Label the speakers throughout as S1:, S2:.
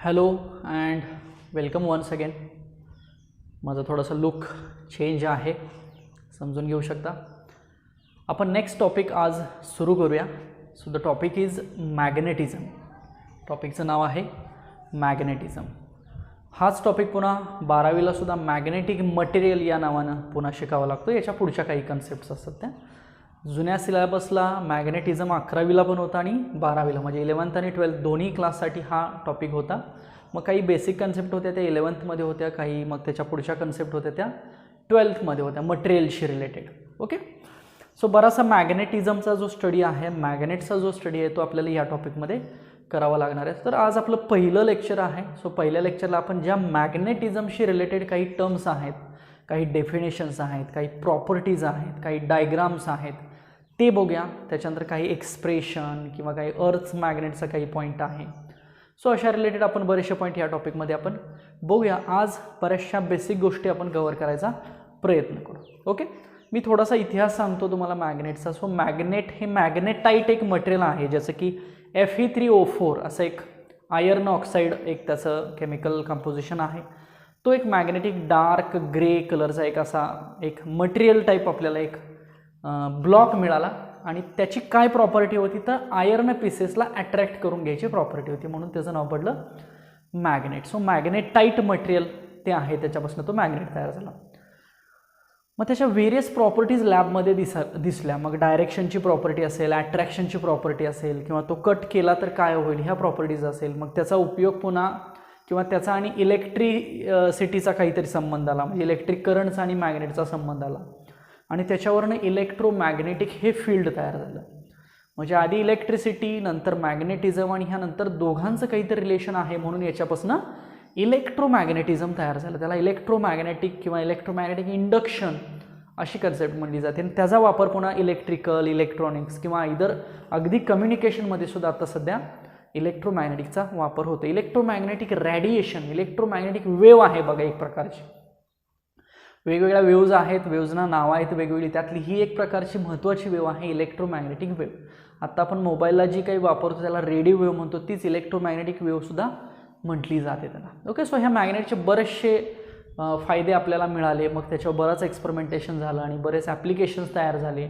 S1: Hello and welcome once again. माझं थोडंसं look change आहे, समजून घेऊ शकता. आपण नेक्स्ट टॉपिक आज सुरू करूया. So the topic is magnetism. टॉपिकचं नाव आहे मॅग्नेटिझम. हाच टॉपिक पुन्हा 12वीला सुद्धा मॅग्नेटिक मटेरियल या नावानं पुन्हा शिकावा लागतो. याच्या पुढच्या काही कन्सेप्ट्स असतात त्या. जुन्या सिलेबसला मॅग्नेटिझम 11वीला पण होता आणि 12वीला, म्हणजे 11th आणि 12th दोन्ही क्लाससाठी हा टॉपिक होता. मग काही बेसिक कन्सेप्ट होत्या त्या 11thमध्ये होत्या, काही मग त्याच्या पुढच्या कन्सेप्ट होत्या त्या 12thमध्ये होत्या, मटेरियलशी रिलेटेड. ओके. सो बराचसा मॅग्नेटिझमचा जो स्टडी आहे, मॅग्नेटचा जो स्टडी आहे, तो आपल्याला या टॉपिकमध्ये करावा लागणार आहे. तर आज आपलं पहिलं लेक्चर आहे. सो पहिल्या लेक्चरला आपण ज्या मॅग्नेटिझमशी रिलेटेड काही टर्म्स आहेत, काही डेफिनेशन्स आहेत, काही प्रॉपर्टीज आहेत, काही डायग्राम्स आहेत, ते बघूया. त्याच्यानंतर काही एक्सप्रेशन किंवा काही अर्थ मॅग्नेटचा काही पॉईंट आहे. सो अशा रिलेटेड आपण बरेचसे पॉईंट या टॉपिकमध्ये आपण बघूया. आज बऱ्याचशा बेसिक गोष्टी आपण कव्हर करायचा प्रयत्न करू. ओके. मी थोडासा इतिहास सांगतो तुम्हाला मॅग्नेटचा. सो मॅग्नेट हे मॅग्नेटाईट एक मटेरियल आहे, जसं की Fe3O4 असं एक आयर्न ऑक्साईड एक त्याचं केमिकल कंपोजिशन आहे. तो एक मॅग्नेटिक डार्क ग्रे कलरचा एक असा एक मटेरियल टाईप आपल्याला एक ब्लॉक मिळाला. आणि त्याची काय प्रॉपर्टी होती तर आयर्न पीसेसला अट्रॅक्ट करून घ्यायची प्रॉपर्टी होती, म्हणून त्याचं नाव पडलं मॅग्नेट. सो मॅग्नेटाईट मटेरियल ते आहे, त्याच्यापासून तो मॅग्नेट तयार झाला. मग त्याच्या व्हेरियस प्रॉपर्टीज लॅबमध्ये दिसल्या. मग डायरेक्शनची प्रॉपर्टी असेल, अट्रॅक्शनची प्रॉपर्टी असेल, किंवा तो कट केला तर काय होईल ह्या प्रॉपर्टीज असेल. मग त्याचा उपयोग पुन्हा किंवा त्याचा आणि इलेक्ट्रिसिटीचा काहीतरी संबंध आला, म्हणजे इलेक्ट्रिक करंटचा आणि मॅग्नेटचा संबंध आला. आणि त्याच्यावरनं इलेक्ट्रोमॅग्नेटिक हे फील्ड तयार झालं. म्हणजे आधी इलेक्ट्रिसिटी, नंतर मॅग्नेटिझम, आणि ह्यानंतर दोघांचं काहीतरी रिलेशन आहे, म्हणून याच्यापासून इलेक्ट्रोमॅग्नेटिझम तयार झालं. त्याला इलेक्ट्रोमॅग्नेटिक किंवा इलेक्ट्रोमॅग्नेटिक इंडक्शन अशी कन्सेप्ट म्हणली जाते. आणि त्याचा वापर पुन्हा इलेक्ट्रिकल, इलेक्ट्रॉनिक्स किंवा इतर अगदी कम्युनिकेशनमध्ये सुद्धा आता सध्या इलेक्ट्रोमॅग्नेटिकचा वापर होतो. इलेक्ट्रोमॅग्नेटिक रेडिएशन, इलेक्ट्रोमॅग्नेटिक वेव्ह आहे बघा एक प्रकारची. वेगवेगळ्या वेव्ज आहेत, वेव्जना नावं आहेत वेगवेगळी. त्यातली ही एक प्रकारची महत्त्वाची वेव्ह आहे इलेक्ट्रोमॅग्नेटिक वेव्ह. आत्ता आपण मोबाईलला जी काही वापरतो त्याला रेडिओ वेव्ह म्हणतो, तीच इलेक्ट्रोमॅग्नेटिक वेव्हसुद्धा म्हटली जाते त्याला. ओके. सो ह्या मॅग्नेटचे बरेचसे फायदे आपल्याला मिळाले. मग त्याच्यावर बरंच एक्सपेरिमेंटेशन झालं आणि बरेच ॲप्लिकेशन्स तयार झाले.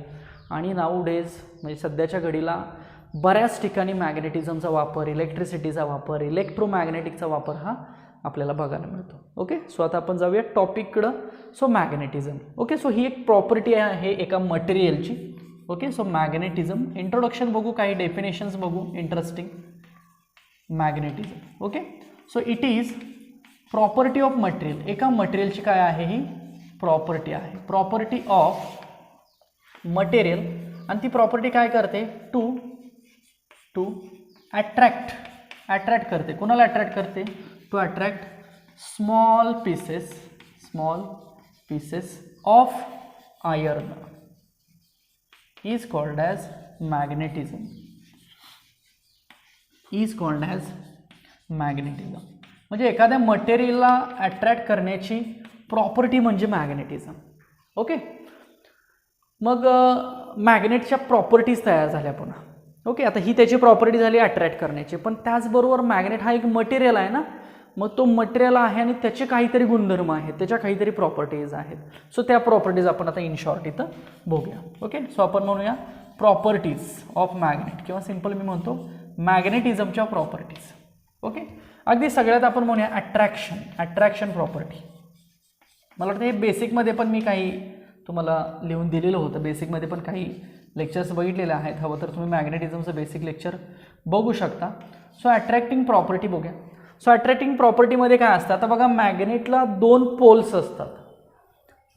S1: आणि नाऊडेज म्हणजे सध्याच्या घडीला बऱ्याच ठिकाणी मॅग्नेटिझमचा वापर, इलेक्ट्रिसिटीचा वापर, इलेक्ट्रोमॅग्नेटिकचा वापर हा आपल्याला बघायला मिळतो. ओके. सो आता आपण जाऊया टॉपिककडं. So magnetism. ओके. सो ही एक प्रॉपर्टी आहे एका मटेरियलची. ओके. सो मॅग्नेटिझम इंट्रोडक्शन बघू, काही डेफिनेशन्स बघू interesting. Magnetism. Okay. So it is property of material. एका मटेरियलची काय आहे ही प्रॉपर्टी आहे, प्रॉपर्टी ऑफ मटेरियल. आणि ती प्रॉपर्टी काय करते टू अट्रॅक्ट करते. कोणाला अट्रॅक्ट करते? To attract small pieces of iron is called as magnetism. म्हणजे एखाद्या मटेरियलला अट्रॅक्ट करण्याची प्रॉपर्टी म्हणजे मॅग्नेटिझम. ओके. मग मॅग्नेटच्या प्रॉपर्टीज तयार झाल्या पुन्हा. ओके. आता ही त्याची प्रॉपर्टी झाली अट्रॅक्ट करण्याची, पण त्याचबरोबर मॅग्नेट हा एक मटेरियल आहे ना. मग तो मटेरियल आहे आणि त्याचे काहीतरी गुणधर्म आहेत, त्याच्या काहीतरी प्रॉपर्टीज आहेत. सो त्या प्रॉपर्टीज आपण आता इन शॉर्ट इथं बघूया. ओके. सो आपण म्हणूया प्रॉपर्टीज ऑफ मॅग्नेट, किंवा सिम्पल मी म्हणतो मॅग्नेटिझमच्या प्रॉपर्टीज. ओके. अगदी सगळ्यात आपण म्हणूया अट्रॅक्शन प्रॉपर्टी. मला वाटतं हे बेसिकमध्ये पण मी काही तुम्हाला लिहून दिलेलं होतं. बेसिकमध्ये पण काही लेक्चर्स बघितलेले आहेत. हवं तर तुम्ही मॅग्नेटिझमचं बेसिक लेक्चर बघू शकता. सो अट्रॅक्टिंग प्रॉपर्टी बघूया. सो अट्रॅक्टिंग प्रॉपर्टीमध्ये काय असतं? आता बघा मॅग्नेटला 2 पोल्स असतात.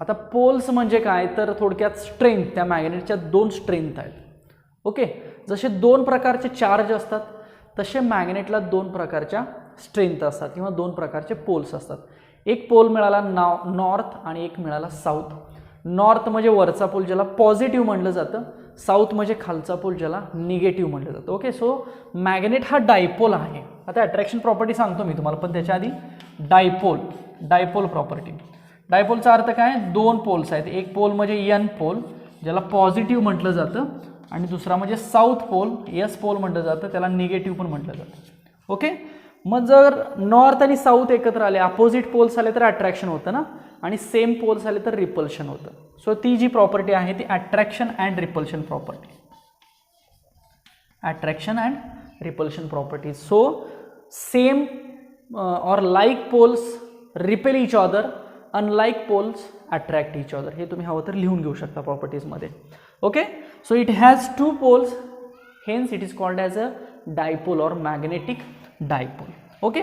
S1: आता पोल्स म्हणजे काय तर थोडक्यात स्ट्रेंथ, त्या मॅग्नेटच्या 2 स्ट्रेंथ आहेत. ओके. जसे 2 प्रकारचे चार्ज असतात तसे मॅग्नेटला 2 प्रकारच्या स्ट्रेंथ असतात किंवा 2 प्रकारचे पोल्स असतात. एक पोल मिळाला नॉर्थ आणि एक मिळाला साऊथ. नॉर्थ म्हणजे वरचा पोल ज्याला पॉझिटिव्ह म्हटलं जातं, साऊथ म्हणजे खालचा पोल ज्याला निगेटिव्ह म्हटलं जातं. ओके. सो मॅग्नेट हा डायपोल आहे. आता अट्रॅक्शन प्रॉपर्टी सांगतो मी तुम्हाला, पण त्याच्या आधी डायपोल प्रॉपर्टी. डायपोलचा अर्थ काय? 2 पोल्स आहेत. एक पोल म्हणजे एन पोल ज्याला पॉझिटिव्ह म्हटलं जातं, आणि दुसरा म्हणजे साऊथ पोल एस पोल म्हटलं जातं, त्याला निगेटिव्ह पण म्हटलं जातं. ओके. मग जर नॉर्थ आणि साऊथ एकत्र आले, अपोजिट पोल्स आले तर अट्रॅक्शन होतं ना, आणि सेम पोल्स आले तर रिपल्शन होतं. सो ती जी प्रॉपर्टी आहे ती attraction and repulsion property. Attraction and repulsion property. So same or like poles repel each other, unlike poles attract each other. हे तुम्ही हवं तर लिहून घेऊ शकता प्रॉपर्टीजमध्ये. Okay. So it has two poles, hence it is called as a dipole or magnetic dipole. Okay.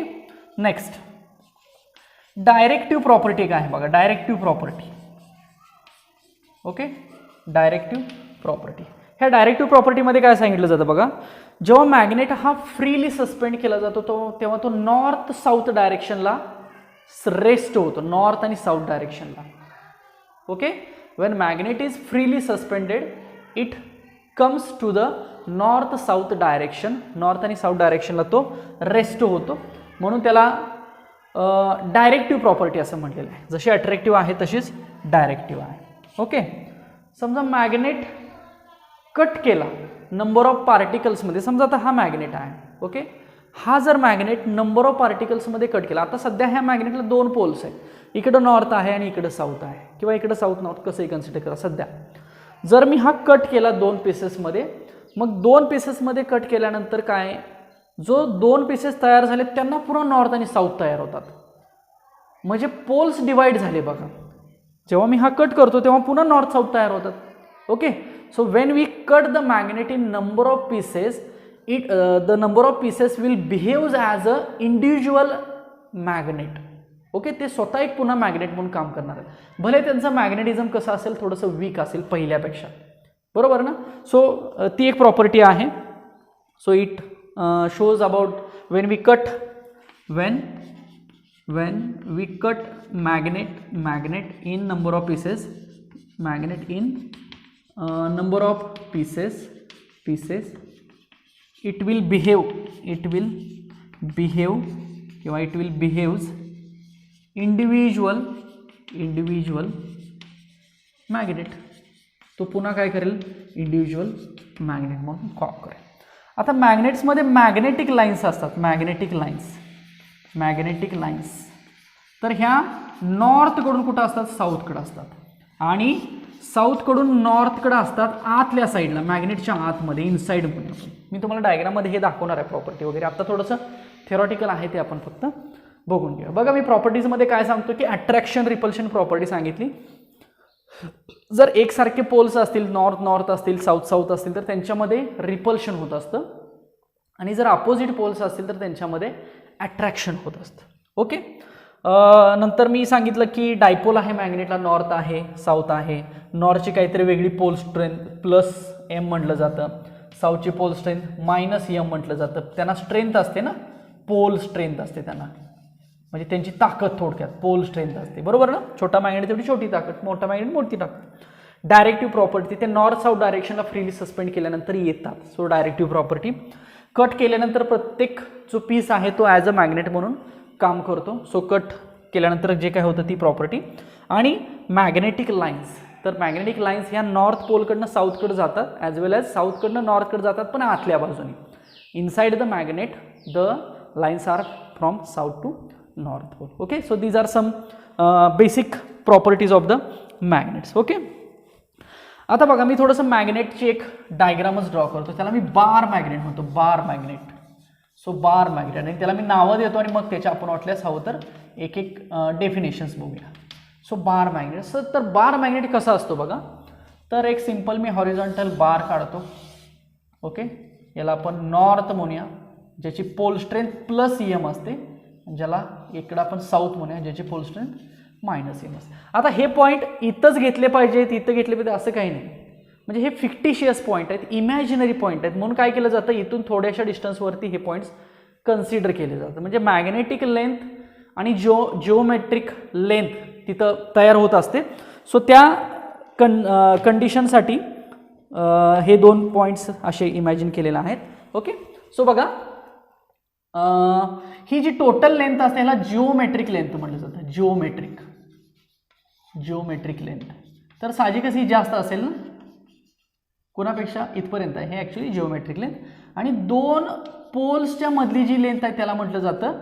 S1: Next directive property काय आहे बघा. Directive property. Okay. Directive property. ह्या डायरेक्टिव्ह प्रॉपर्टीमध्ये काय सांगितलं जातं बघा, जेव्हा मॅग्नेट हा फ्रीली सस्पेंड केला जातो तेव्हा तो नॉर्थ साऊथ डायरेक्शनला रेस्ट होतो, नॉर्थ आणि साऊथ डायरेक्शनला. Okay. When magnet is freely suspended it comes to the north south direction. North आणि साऊथ डायरेक्शनला तो रेस्ट होतो, म्हणून त्याला डायरेक्टिव्ह प्रॉपर्टी असं म्हटलेलं आहे. जशी अट्रॅक्टिव्ह आहे तशीच डायरेक्टिव्ह आहे. ओके. समजा मॅग्नेट कट केला नंबर ऑफ पार्टिकल्समध्ये. समजा आता हा मॅग्नेट आहे. ओके. हा जर मॅग्नेट नंबर ऑफ पार्टिकल्समध्ये कट केला, आता सध्या ह्या मॅग्नेटला दोन पोल्स आहेत, इकडं नॉर्थ आहे आणि इकडं साऊथ आहे, किंवा इकडं साऊथ नॉर्थ कसंही कन्सिडर करा. सध्या जर मी हा कट केला दोन पीसेसमध्ये, मग दोन पीसेसमध्ये कट केल्यानंतर काय, जो दोन पीसेस तयार झाले त्यांना पुन्हा नॉर्थ आणि साऊथ तयार होतात, म्हणजे पोल्स डिवाइड झाले बघा. जेव्हा मी हा कट करतो तेव्हा पुन्हा नॉर्थ साऊथ तयार होतात. Okay. So when we cut the magnet in number of pieces, the number of pieces will behave as a individual magnet. Okay. ते स्वतः एक पुन्हा मॅग्नेट म्हणून काम करणार आहे, भले त्यांचं मॅग्नेटिझम कसं असेल, थोडंसं वीक असेल पहिल्यापेक्षा, बरोबर ना. सो ती एक प्रॉपर्टी आहे. So it shows about when we cut magnet in number of pieces, magnet in number of pieces it will behave किंवा it will behaves individual magnet. तो पुन्हा काय करेल, इंडिव्हिज्युअल मॅग्नेट म्हणून कॉल करेल. आता मॅग्नेट्समध्ये मॅग्नेटिक लाईन्स असतात. मॅग्नेटिक लाईन्स तर ह्या नॉर्थकडून कुठं असतात, साऊथकडे असतात, आणि साऊथकडून नॉर्थकडे असतात आतल्या साईडला, मॅग्नेटच्या आतमध्ये, इनसाईड म्हणून. मी तुम्हाला डायग्राममध्ये हे दाखवणार आहे प्रॉपर्टी वगैरे. आता थोडंसं थेरॉटिकल आहे ते आपण फक्त बघून घेऊया. बघा मी प्रॉपर्टीजमध्ये काय सांगतो की अट्रॅक्शन रिपल्शन प्रॉपर्टी सांगितली. जर एकसारखे पोल्स असतील, नॉर्थ असतील, साऊथ असतील, तर त्यांच्यामध्ये रिपल्शन होत असतं, आणि जर अपोजिट पोल्स असतील तर त्यांच्यामध्ये अट्रॅक्शन होत असतं. ओके. नंतर मी सांगितलं की डायपोल आहे मॅग्नेटला, नॉर्थ आहे, साऊथ आहे. नॉर्थची काहीतरी वेगळी पोल स्ट्रेंथ +m म्हटलं जातं, साऊथची पोल स्ट्रेंथ -m म्हटलं जातं. त्यांना स्ट्रेंथ असते ना, पोल स्ट्रेंथ असते त्यांना, म्हणजे त्यांची ताकद थोडक्यात पोल स्ट्रेंथ असते, बरोबर ना. छोटा मॅग्नेट तेवढी छोटी ताकद, मोठा मॅग्नेट मोठी ताकद. डायरेक्टिव्ह प्रॉपर्टी ते नॉर्थ साऊथ डायरेक्शनला फ्रीली सस्पेंड केल्यानंतर येतात. So directive property. कट केल्यानंतर प्रत्येक जो पीस आहे तो ॲज अ मॅग्नेट म्हणून काम करतो. सो कट केल्यानंतर जे काय होतं ती प्रॉपर्टी. आणि मॅग्नेटिक लाईन्स, तर मॅग्नेटिक लाईन्स ह्या नॉर्थ पोलकडनं साऊथकडे जातात, ॲज वेल ॲज साऊथकडनं नॉर्थकडे जातात, पण आतल्या बाजूने. Inside the magnet the lines are from south to north pole. Okay. So these are some basic properties of the magnets. Okay. आता बघा मी थोडंसं मॅग्नेटची एक डायग्रामच ड्रॉ करतो, त्याला मी बार मॅग्नेट म्हणतो, बार मॅग्नेट. सो बार मॅग्नेट, आणि त्याला मी नावं देतो, आणि मग त्याच्या आपण वाटल्यास हवं तर एक डेफिनेशन्स बघूया. सो बार मॅग्नेट. तर बार मॅग्नेट कसा असतो बघा, तर एक सिंपल मी हॉरिझॉन्टल बार काढतो. ओके. याला आपण नॉर्थ म्हणूया, ज्याची पोल स्ट्रेंथ +m असते, ज्याला इकडं आपण साऊथ म्हणूया, ज्याची पोल स्ट्रेंथ -m असते. आता हे पॉईंट इथंच घेतले पाहिजेत, इथं घेतले पाहिजे असं काही नाही, म्हणजे हे फिक्टिशियस पॉईंट आहेत, इमॅजिनरी पॉईंट आहेत, म्हणून काय केलं जातं, इथून थोड्याशा डिस्टन्सवरती हे पॉईंट्स कन्सिडर केले जातात. म्हणजे मॅग्नेटिक लेंथ आणि जिओमेट्रिक लेंथ तिथं तयार होत असते. सो त्या कंडिशनसाठी हे दोन पॉईंट्स असे इमॅजिन केलेले आहेत. ओके. सो बघा ही जी टोटल लेंथ असते ह्याला जिओमेट्रिक लेंथ म्हटलं जातं. Geometric length. तर साहजिकच ही जास्त असेल ना, कोणापेक्षा इथपर्यंत आहे, हे ॲक्च्युली जिओमेट्रिक लेंथ. आणि दोन पोल्सच्या मधली जी लेंथ आहे त्याला म्हटलं जातं,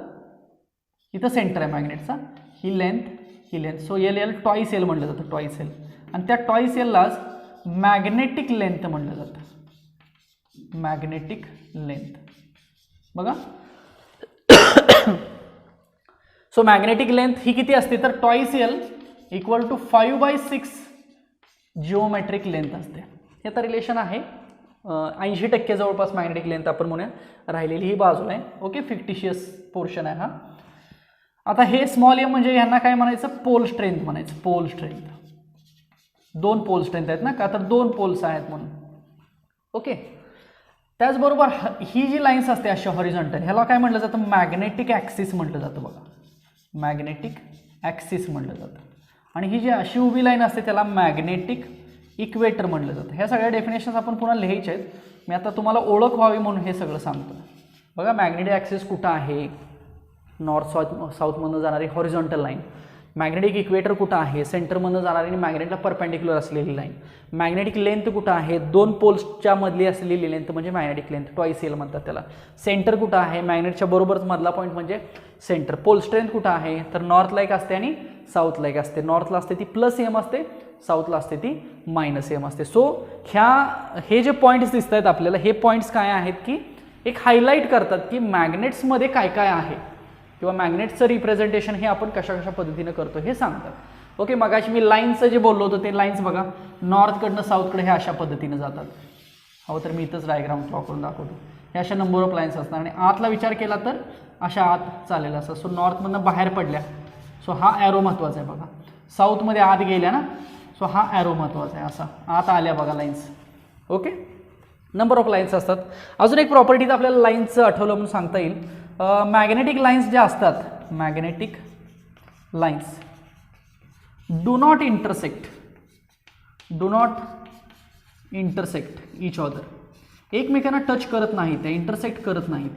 S1: इथं सेंटर आहे मॅग्नेटचा, ही length. So L twice L म्हटलं जातं, टॉईस एल. आणि त्या टॉईस एललाच मॅग्नेटिक लेंथ म्हटलं जातं, मॅग्नेटिक लेंथ. बघा सो मॅग्नेटिक लेंथ ही किती असते तर twice L equal to 5/6 geometric length असते. हे तर रिलेशन आहे 80% जवळपास मॅग्नेटिक लेंथ आपण म्हणूया, राहिलेली ही बाजूला आहे. ओके, फिक्टिशियस पोर्शन आहे हा. आता हे स्मॉल एम म्हणजे यांना काय म्हणायचं, पोल स्ट्रेंथ म्हणायचं, पोल स्ट्रेंथ. दोन पोल स्ट्रेंथ आहेत ना, का तर दोन पोल्स आहेत म्हणून. ओके, त्याचबरोबर ही जी लाईन्स असते अशा हॉरिझॉन्टल, ह्याला काय म्हटलं जातं, मॅग्नेटिक ॲक्सिस म्हटलं जातं. बघा, मॅग्नेटिक ॲक्सिस म्हटलं जातं. आणि ही जी अशी उभी लाईन असते त्याला मॅग्नेटिक इक्वेटर म्हटलं जातं. ह्या सगळ्या डेफिनेशन्स आपण पुन्हा लिहायच्या आहेत. मी आता तुम्हाला ओळख व्हावी म्हणून हे सगळं सांगतो. बघा, मॅग्नेटिक ॲक्सिस कुठं आहे, नॉर्थ साऊथमधून जाणारी हॉरिझॉन्टल लाईन. मॅग्नेटिक इक्वेटर कुठं आहे, सेंटरमधून जाणारी आणि मॅग्नेटला परपेंडिक्युलर असलेली लाईन. मॅग्नेटिक लेंथ कुठं आहे, दोन पोल्सच्या मधली असलेली लेंथ म्हणजे मॅग्नेटिक लेंथ, टॉईस एल म्हणतात त्याला. सेंटर कुठं आहे, मॅग्नेटच्या बरोबरच मधला पॉईंट म्हणजे सेंटर. पोल स्ट्रेंथ कुठं आहे तर नॉर्थला एक असते आणि साऊथला एक असते. नॉर्थला असते ती +m असते, साऊथला असते ती -m असते. सो हे जे पॉईंट्स दिसत आहेत आपल्याला, हे पॉईंट्स काय आहेत की एक हायलाईट करतात की मॅग्नेट्समध्ये काय काय आहे किंवा मॅग्नेटचं रिप्रेझेंटेशन हे आपण कशा कशा पद्धतीनं करतो हे सांगतात. ओके, मगाशी मी लाईन्सचं जे बोललो होतो ते लाईन्स बघा, नॉर्थकडनं साऊथकडे हे अशा पद्धतीनं जातात. हो, तर मी इथंच डायग्राम ड्रॉ करून दाखवतो. हे अशा नंबर ऑफ लाईन्स असतात. आणि आतला विचार केला तर अशा आत चालेल असं. सो नॉर्थमधनं बाहेर पडल्या, सो हा ॲरो महत्त्वाचा आहे. बघा, साऊथमध्ये आत गेल्या ना, सो हा ॲरो महत्त्वाचा आहे. असा आत आल्या बघा lines. Okay, number of lines असतात. अजून एक प्रॉपर्टी तर आपल्याला लाईन्सचं आठवलं म्हणून सांगता येईल. मॅग्नेटिक लाईन्स ज्या असतात, magnetic lines do not intersect each other. एकमेकांना टच करत नाहीत, त्या इंटरसेक्ट करत नाहीत.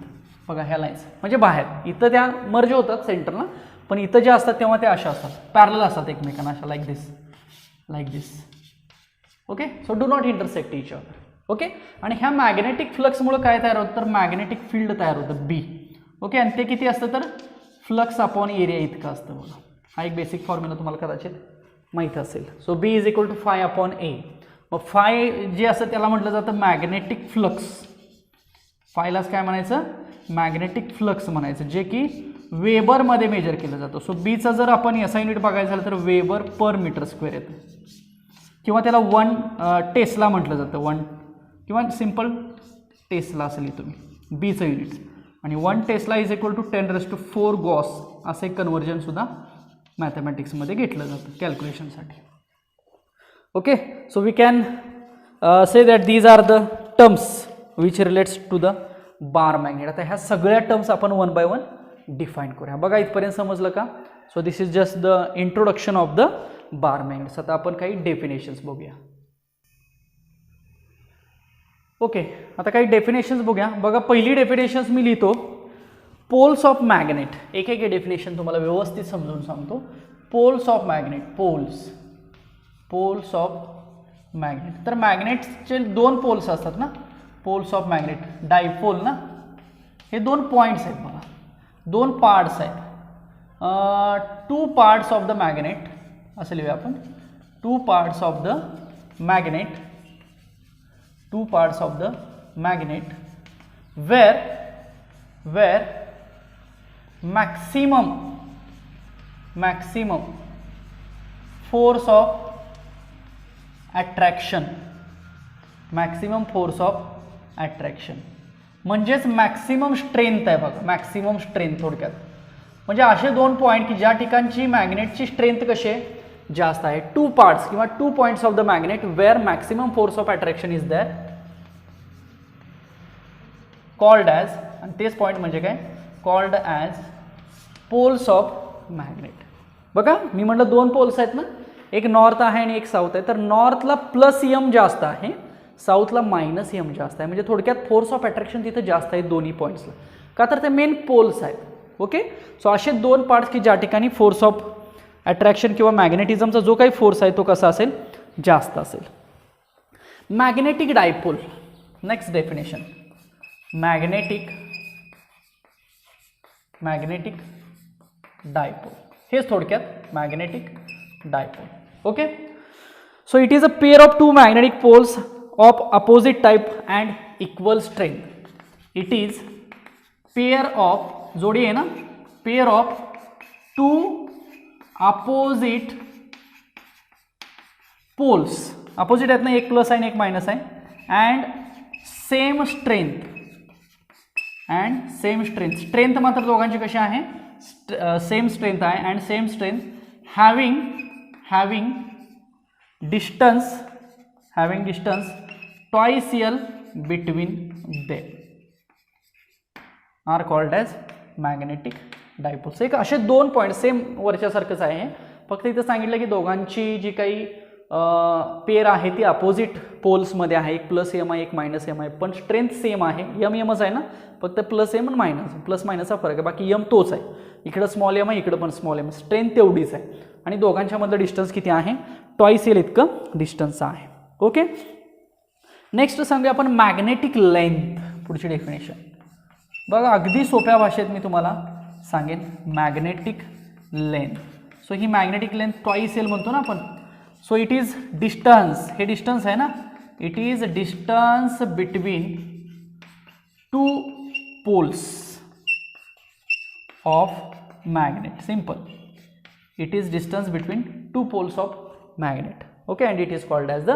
S1: बघा, ह्या लाईन्स म्हणजे बाहेर, इथं त्या मर्ज होतात सेंटरला, पण इथं ज्या असतात तेव्हा त्या अशा असतात, पॅरलल असतात एकमेकांना, अशा like this. Okay, so do not intersect each other. Okay, आणि ह्या मॅग्नेटिक फ्लक्समुळे काय तयार होतं तर मॅग्नेटिक फील्ड तयार होतं, बी. ओके, आणि ते किती असतं तर फ्लक्स अपॉन एरिया इतकं असतं. बघा, हा एक बेसिक फॉर्म्युला तुम्हाला कदाचित माहीत असेल. So B is equal to φ/a. मग फाय जे असतं त्याला म्हटलं जातं मॅग्नेटिक फ्लक्स. फायलाच काय म्हणायचं, मॅग्नेटिक फ्लक्स म्हणायचं, जे की वेबरमध्ये मेजर केलं जातं. सो बीचं जर आपण SI युनिट बघायचं झालं तर वेबर पर मीटर स्क्वेअर येतं, किंवा त्याला 1 टेस्ला म्हटलं जातं. 1 किंवा सिम्पल टेस्ला असं लिहितो मी बीचं युनिट. आणि 1 tesla is equal to 10⁴ gauss असं एक कन्व्हर्जनसुद्धा मॅथमॅटिक्समध्ये घेतलं जातं कॅल्क्युलेशनसाठी. Okay, so we can say that these are the terms which relates to the bar magnet. आता ह्या सगळ्या टर्म्स आपण 1 बाय 1 डिफाईन करूया. बघा, इथपर्यंत समजलं का. So this is just the introduction of the bar magnets. आता आपण काही डेफिनेशन्स बघूया. ओके, आता काही डेफिनेशन्स बघूया. बघा, पहिली डेफिनेशन्स मी लिहितो, पोल्स ऑफ मॅग्नेट. एक एक डेफिनेशन तुम्हाला व्यवस्थित समजून सांगतो. Poles of magnet, poles of magnet. तर मॅग्नेटचे दोन पोल्स असतात ना, पोल्स ऑफ मॅग्नेट, डायपोल ना, हे दोन पॉईंट्स आहेत. बघा, दोन पार्ट्स आहेत. 2 पार्ट्स ऑफ द मॅग्नेट असं लिहूया आपण. 2 parts of the magnet, 2 parts of the magnet where maximum force of attraction, म्हणजेच मॅक्सिमम स्ट्रेंथ आहे. बघा, मॅक्सिमम स्ट्रेंथ थोडक्यात म्हणजे असे दोन पॉईंट की ज्या ठिकाणची मॅग्नेटची स्ट्रेंथ कशी आहे, जास्त आहे. 2 parts किंवा 2 points of the magnet where maximum force of attraction is there, called as, आणि तेच पॉईंट म्हणजे काय, called as poles of magnet. बघा, मी म्हटलं 2 पोल्स आहेत ना, एक नॉर्थ आहे आणि एक साऊथ आहे. तर नॉर्थला +m जास्त आहे, साऊथला -m जास्त आहे. म्हणजे थोडक्यात फोर्स ऑफ अट्रॅक्शन तिथं जास्त आहे दोन्ही पॉईंट्सला, का तर ते मेन पोल्स आहेत. ओके, सो असे 2 पार्ट्स की ज्या ठिकाणी फोर्स ऑफ अट्रॅक्शन किंवा मॅग्नेटिझमचा जो काही फोर्स आहे तो कसा असेल, जास्त असेल. Magnetic dipole, next definition, magnetic dipole, हेच थोडक्यात magnetic dipole. Okay, so it is a pair of two magnetic poles of opposite type and equal strength. It is pair of, जोडी आहे ना, pair of two opposite poles, opposite आहेत ना, एक plus आहे आणि एक मायनस आहे, अँड सेम स्ट्रेंथ, स्ट्रेंथ मात्र दोघांची कशी आहे, सेम स्ट्रेंथ आहे, and same strength having distance twice L between them are called as magnetic dipoles. एक असे दोन पॉईंट सेम वरच्यासारखंच आहे, फक्त इथं सांगितलं की दोघांची जी काही पेअर आहे ती अपोजिट पोल्समध्ये आहे, एक प्लस एम आहे एक मायनस एम आहे, पण स्ट्रेंथ सेम आहे, एम एमच आहे ना, फक्त प्लस एम आणि मायनस, प्लस मायनसचा फरक आहे, बाकी एम तोच आहे, इकडं स्मॉल एम आहे इकडं पण स्मॉल एम, स्ट्रेंथ तेवढीच आहे, आणि दोघांच्या मधलं डिस्टन्स किती आहे, ट्वाइस एल इतकं डिस्टन्स आहे. ओके, नेक्स्ट सांगूया आपण मॅग्नेटिक लेंथ. पुढची डेफिनेशन बघा, अगदी सोप्या भाषेत मी तुम्हाला सांगेन. मॅग्नेटिक लेंथ, सो ही मॅग्नेटिक लेंथ ट्वाइस एल म्हणतो ना आपण, सो इट इज डिस्टन्स, हे डिस्टन्स आहे ना, it is distance between two poles of magnet. Simple, it is distance between two poles of magnet. Okay, and it is called as the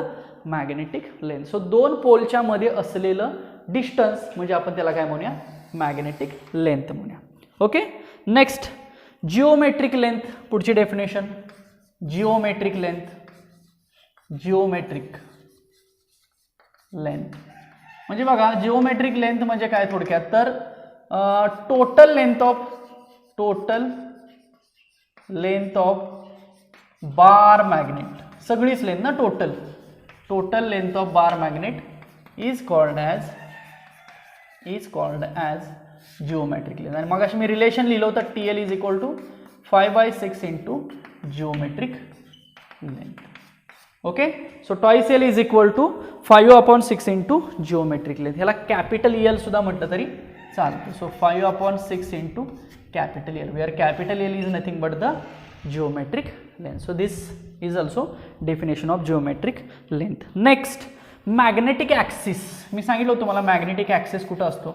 S1: magnetic length. So दोन पोलच्या मध्ये असलेलं distance म्हणजे आपण त्याला काय म्हणूया, मॅग्नेटिक लेंथ म्हणूया. Okay, next geometric length. पुढची डेफिनेशन, जिओमेट्रिक लेंथ म्हणजे बघा, जिओमेट्रिक लेंथ म्हणजे काय थोडक्यात, तर total length of bar magnet, सगळीच लेंथ ना, total length of bar magnet is called as geometric length. आणि मग अशी मी रिलेशन लिहिलं होतं, TL is equal to 5/6 into geometric length. Okay, so twice L is equal to 5/6 into geometric length. ह्याला capital L सुद्धा म्हटलं तरी चालतं. So 5/6 into capital L, where capital L is nothing but the geometric length. So this is also definition of geometric length. Next, magnetic axis. मी सांगितलं होतं तुम्हाला magnetic axis कुठं असतो,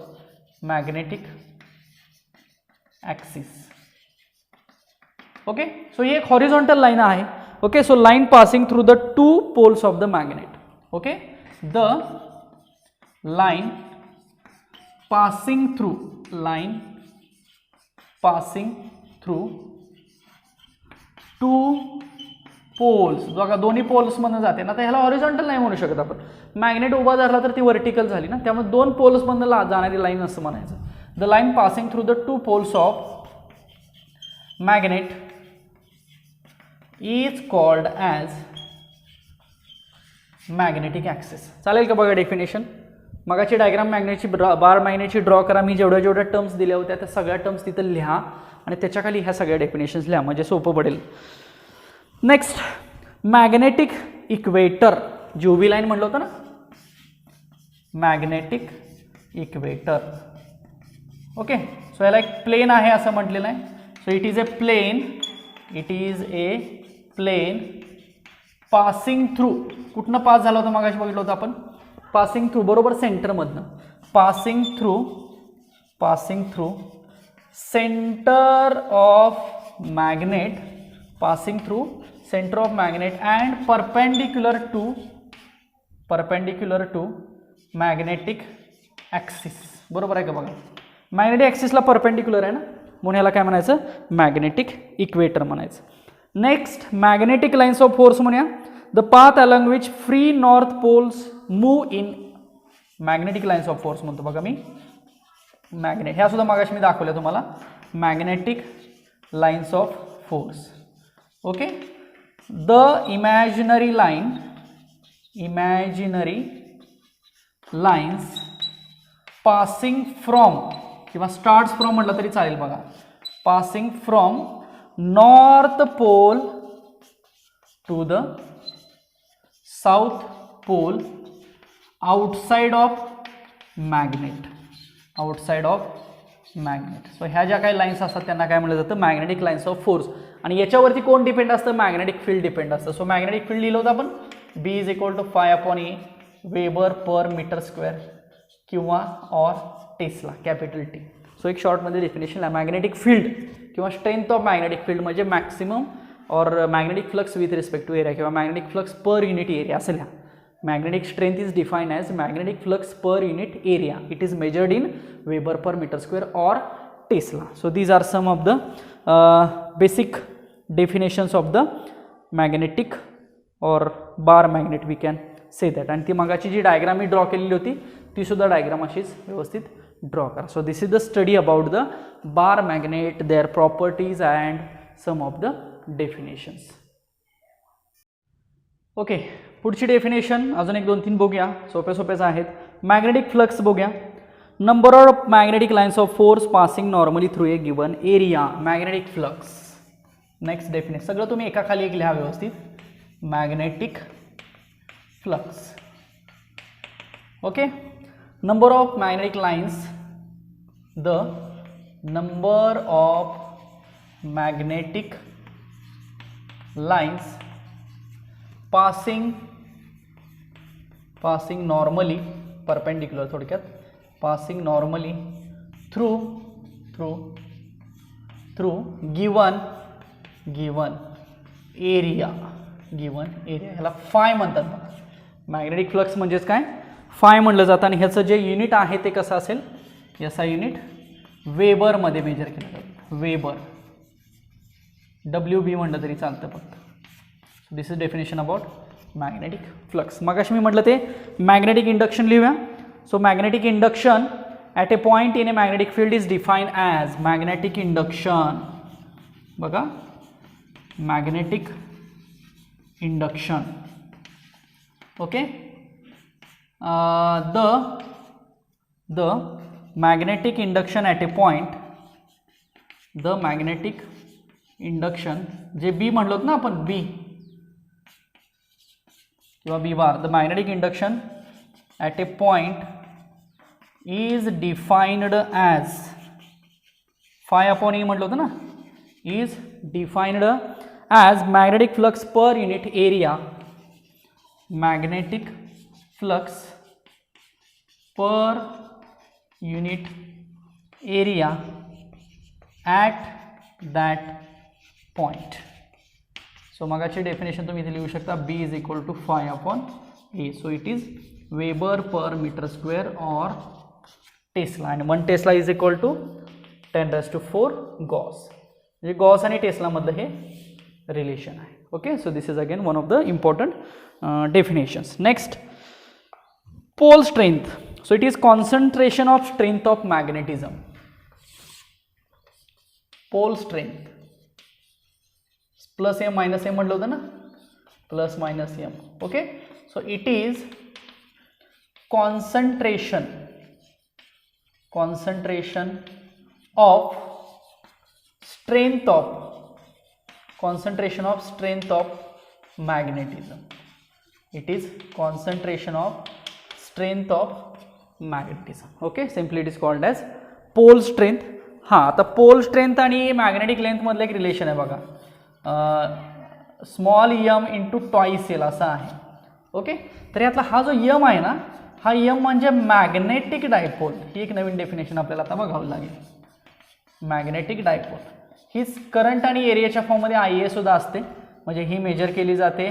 S1: मॅग्नेटिक ॲक्सिस. ओके, सो ही एक हॉरिझॉन्टल लाईन आहे. Okay, so line passing through the two poles of the magnet. Okay, the line passing through two poles, बघा दोन्ही पोल्स मधून जाते ना, तर ह्याला हॉरिझॉन्टल नाही म्हणू शकत आपण. मॅग्नेट उभा धरला तर ती वर्टिकल झाली ना, त्यामुळे दोन पोल्स मधून जाणारी लाईन असं म्हणायचं. The line passing through the two poles of magnet is called as magnetic axis. चालेल का? बघा डेफिनेशन, मगाची डायग्राम मॅग्नेटची बार मॅग्नेटची ड्रॉ करा. मी जेवढ्या टर्म्स दिल्या होत्या त्या सगळ्या टर्म्स तिथं लिहा आणि त्याच्याखाली ह्या सगळ्या डेफिनेशन्स लिहा, म्हणजे सोपं पडेल. नेक्स्ट, मॅग्नेटिक इक्वेटर, जी उभी लाईन म्हटलं होतं ना, मॅग्नेटिक इक्वेटर. ओके, सो याला एक प्लेन आहे असं म्हटलेलं आहे. So it is a plane passing through, कुठनं पास झालं होतं मगाशी बघितलं होतं आपण, पासिंग थ्रू, बरोबर सेंटरमधनं, passing through centre of magnet, passing through centre of magnet and perpendicular to magnetic axis. बरोबर आहे का? बघा, मॅग्नेटिक ॲक्सिसला परपेंडिक्युलर आहे ना, म्हणून ह्याला काय म्हणायचं, मॅग्नेटिक इक्वेटर म्हणायचं. Next, magnetic lines of force म्हणूया, the path along which free north poles move in. Magnetic lines of force म्हणतो बघा मी, मॅग्नेट, ह्या सुद्धा मागाशी मी दाखवल्या तुम्हाला, magnetic lines of force. Okay, the imaginary lines passing from, किंवा स्टार्ट्स फ्रॉम म्हटलं तरी चालेल बघा, passing from north pole to the south pole outside of magnet, outside of magnet. So ह्या ज्या काही लाईन्स असतात त्यांना काय म्हटलं जातं, मॅग्नेटिक लाईन्स ऑफ फोर्स. आणि याच्यावरती कोण डिपेंड असतं, मॅग्नेटिक फील्ड डिपेंड असतं. सो मॅग्नेटिक फील्ड लिहिलं होतं आपण B is equal to phi upon A weber per metre square किंवा or tesla capital T. So एक शॉर्टमध्ये डेफिनेशन आहे, मॅग्नेटिक फील्ड किंवा स्ट्रेंथ ऑफ मॅग्नेटिक फील्ड म्हणजे maximum or magnetic flux with respect to area किंवा magnetic flux per unit area असं लिहा. Magnetic strength is defined as magnetic flux per unit area. It is measured in Weber per meter square or Tesla. So these are some of the basic definitions of the magnetic or bar magnet, we can say that. आणि ती मगाची जी diagram मी draw केलेली होती ती सुद्धा diagram अशीच व्यवस्थित draw करा. So this is the study about the bar magnet, their properties and some of the definitions. Okay, पुढची डेफिनेशन अजून एक 2-3 बघूया, सोपे सोपेच आहेत. मॅग्नेटिक फ्लक्स बघूया. Number of magnetic lines of force passing normally through a given area. Magnetic flux. Next definition सगळं तुम्ही एका खाली एक लिहा व्यवस्थित. Magnetic flux. Okay, number of magnetic lines, the number of magnetic lines passing normally perpendicular, थोडक्यात passing normally through given area, ह्याला five म्हणतात. मॅग्नेटिक फ्लक्स म्हणजेच काय, फाय म्हणलं जातं. आणि ह्याचं जे युनिट आहे ते कसं असेल, याचा युनिट वेबरमध्ये मेजर केलं जातं. वेबर, WB म्हणलं तरी चालतं फक्त. This is definition about magnetic flux. मगाशी मी म्हटलं ते मॅग्नेटिक इंडक्शन लिहूया. So magnetic induction at a point in a magnetic field is define as magnetic induction. बघा, magnetic induction. Okay, the magnetic induction at a point, the magnetic induction जे B म्हणलो ना आपण, बी किंवा B bar, the magnetic induction at a point is defined as phi upon E म्हटलं होतं ना, is defined as magnetic flux per unit area. Magnetic flux per unit area at that point. So मगाची definition तुम्ही इथे लिहू शकता, B is equal to phi upon A. So it is weber per metre square or tesla. And 1 tesla is equal to 10⁴ gauss. म्हणजे gauss आणि टेस्लामधलं हे relation आहे. Okay, so this is again one of the important definitions. Next, pole strength. So it is concentration of strength of magnetism. Pole strength plus M minus M म्हटलं होतं ना, plus minus M. Okay, so it is concentration of strength of magnetism. It is concentration of strength of magnetism. Okay, simply it is called as pole strength. हां, आता pole strength आणि magnetic लेंथमधलं एक relation आहे बघा, small M into twice L असा आहे. Okay, तर यातला हा जो यम आहे ना, हा यम म्हणजे मॅग्नेटिक डायपोल. ही एक नवीन डेफिनेशन आपल्याला आता बघावं लागेल. मॅग्नेटिक डायपोल हीच करंट आणि एरियाच्या फॉर्ममध्ये IA सुद्धा असते. म्हणजे ही मेजर केली जाते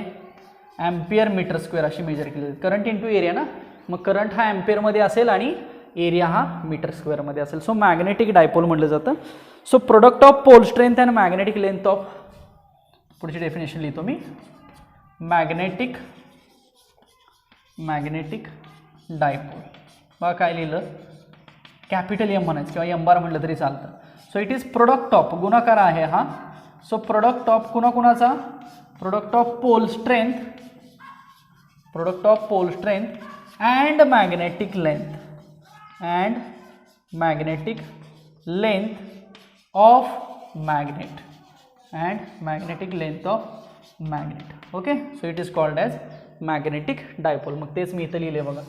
S1: ॲम्पियर मीटर स्क्वेअर अशी मेजर केली जाते. करंट इंटू एरिया ना, मग करंट हा ॲम्पियरमध्ये असेल आणि एरिया हा मीटर स्क्वेअरमध्ये असेल. सो मॅग्नेटिक डायपोल म्हटलं जातं. So product of pole strength and magnetic length of, पुढची डेफिनेशन लिहितो मी, मॅग्नेटिक डायपोल. बघा काय लिहिलं, कॅपिटल एम म्हणायचं किंवा एम बार म्हटलं तरी चालतं. So it is product of, गुणाकार आहे हा. सो प्रोडक्ट ऑफ कुणाकुणाचा, product of pole strength and magnetic length of magnet and magnetic length of magnet. Okay, so it is called as magnetic dipole. मग तेच मी इथं लिहिले बघा,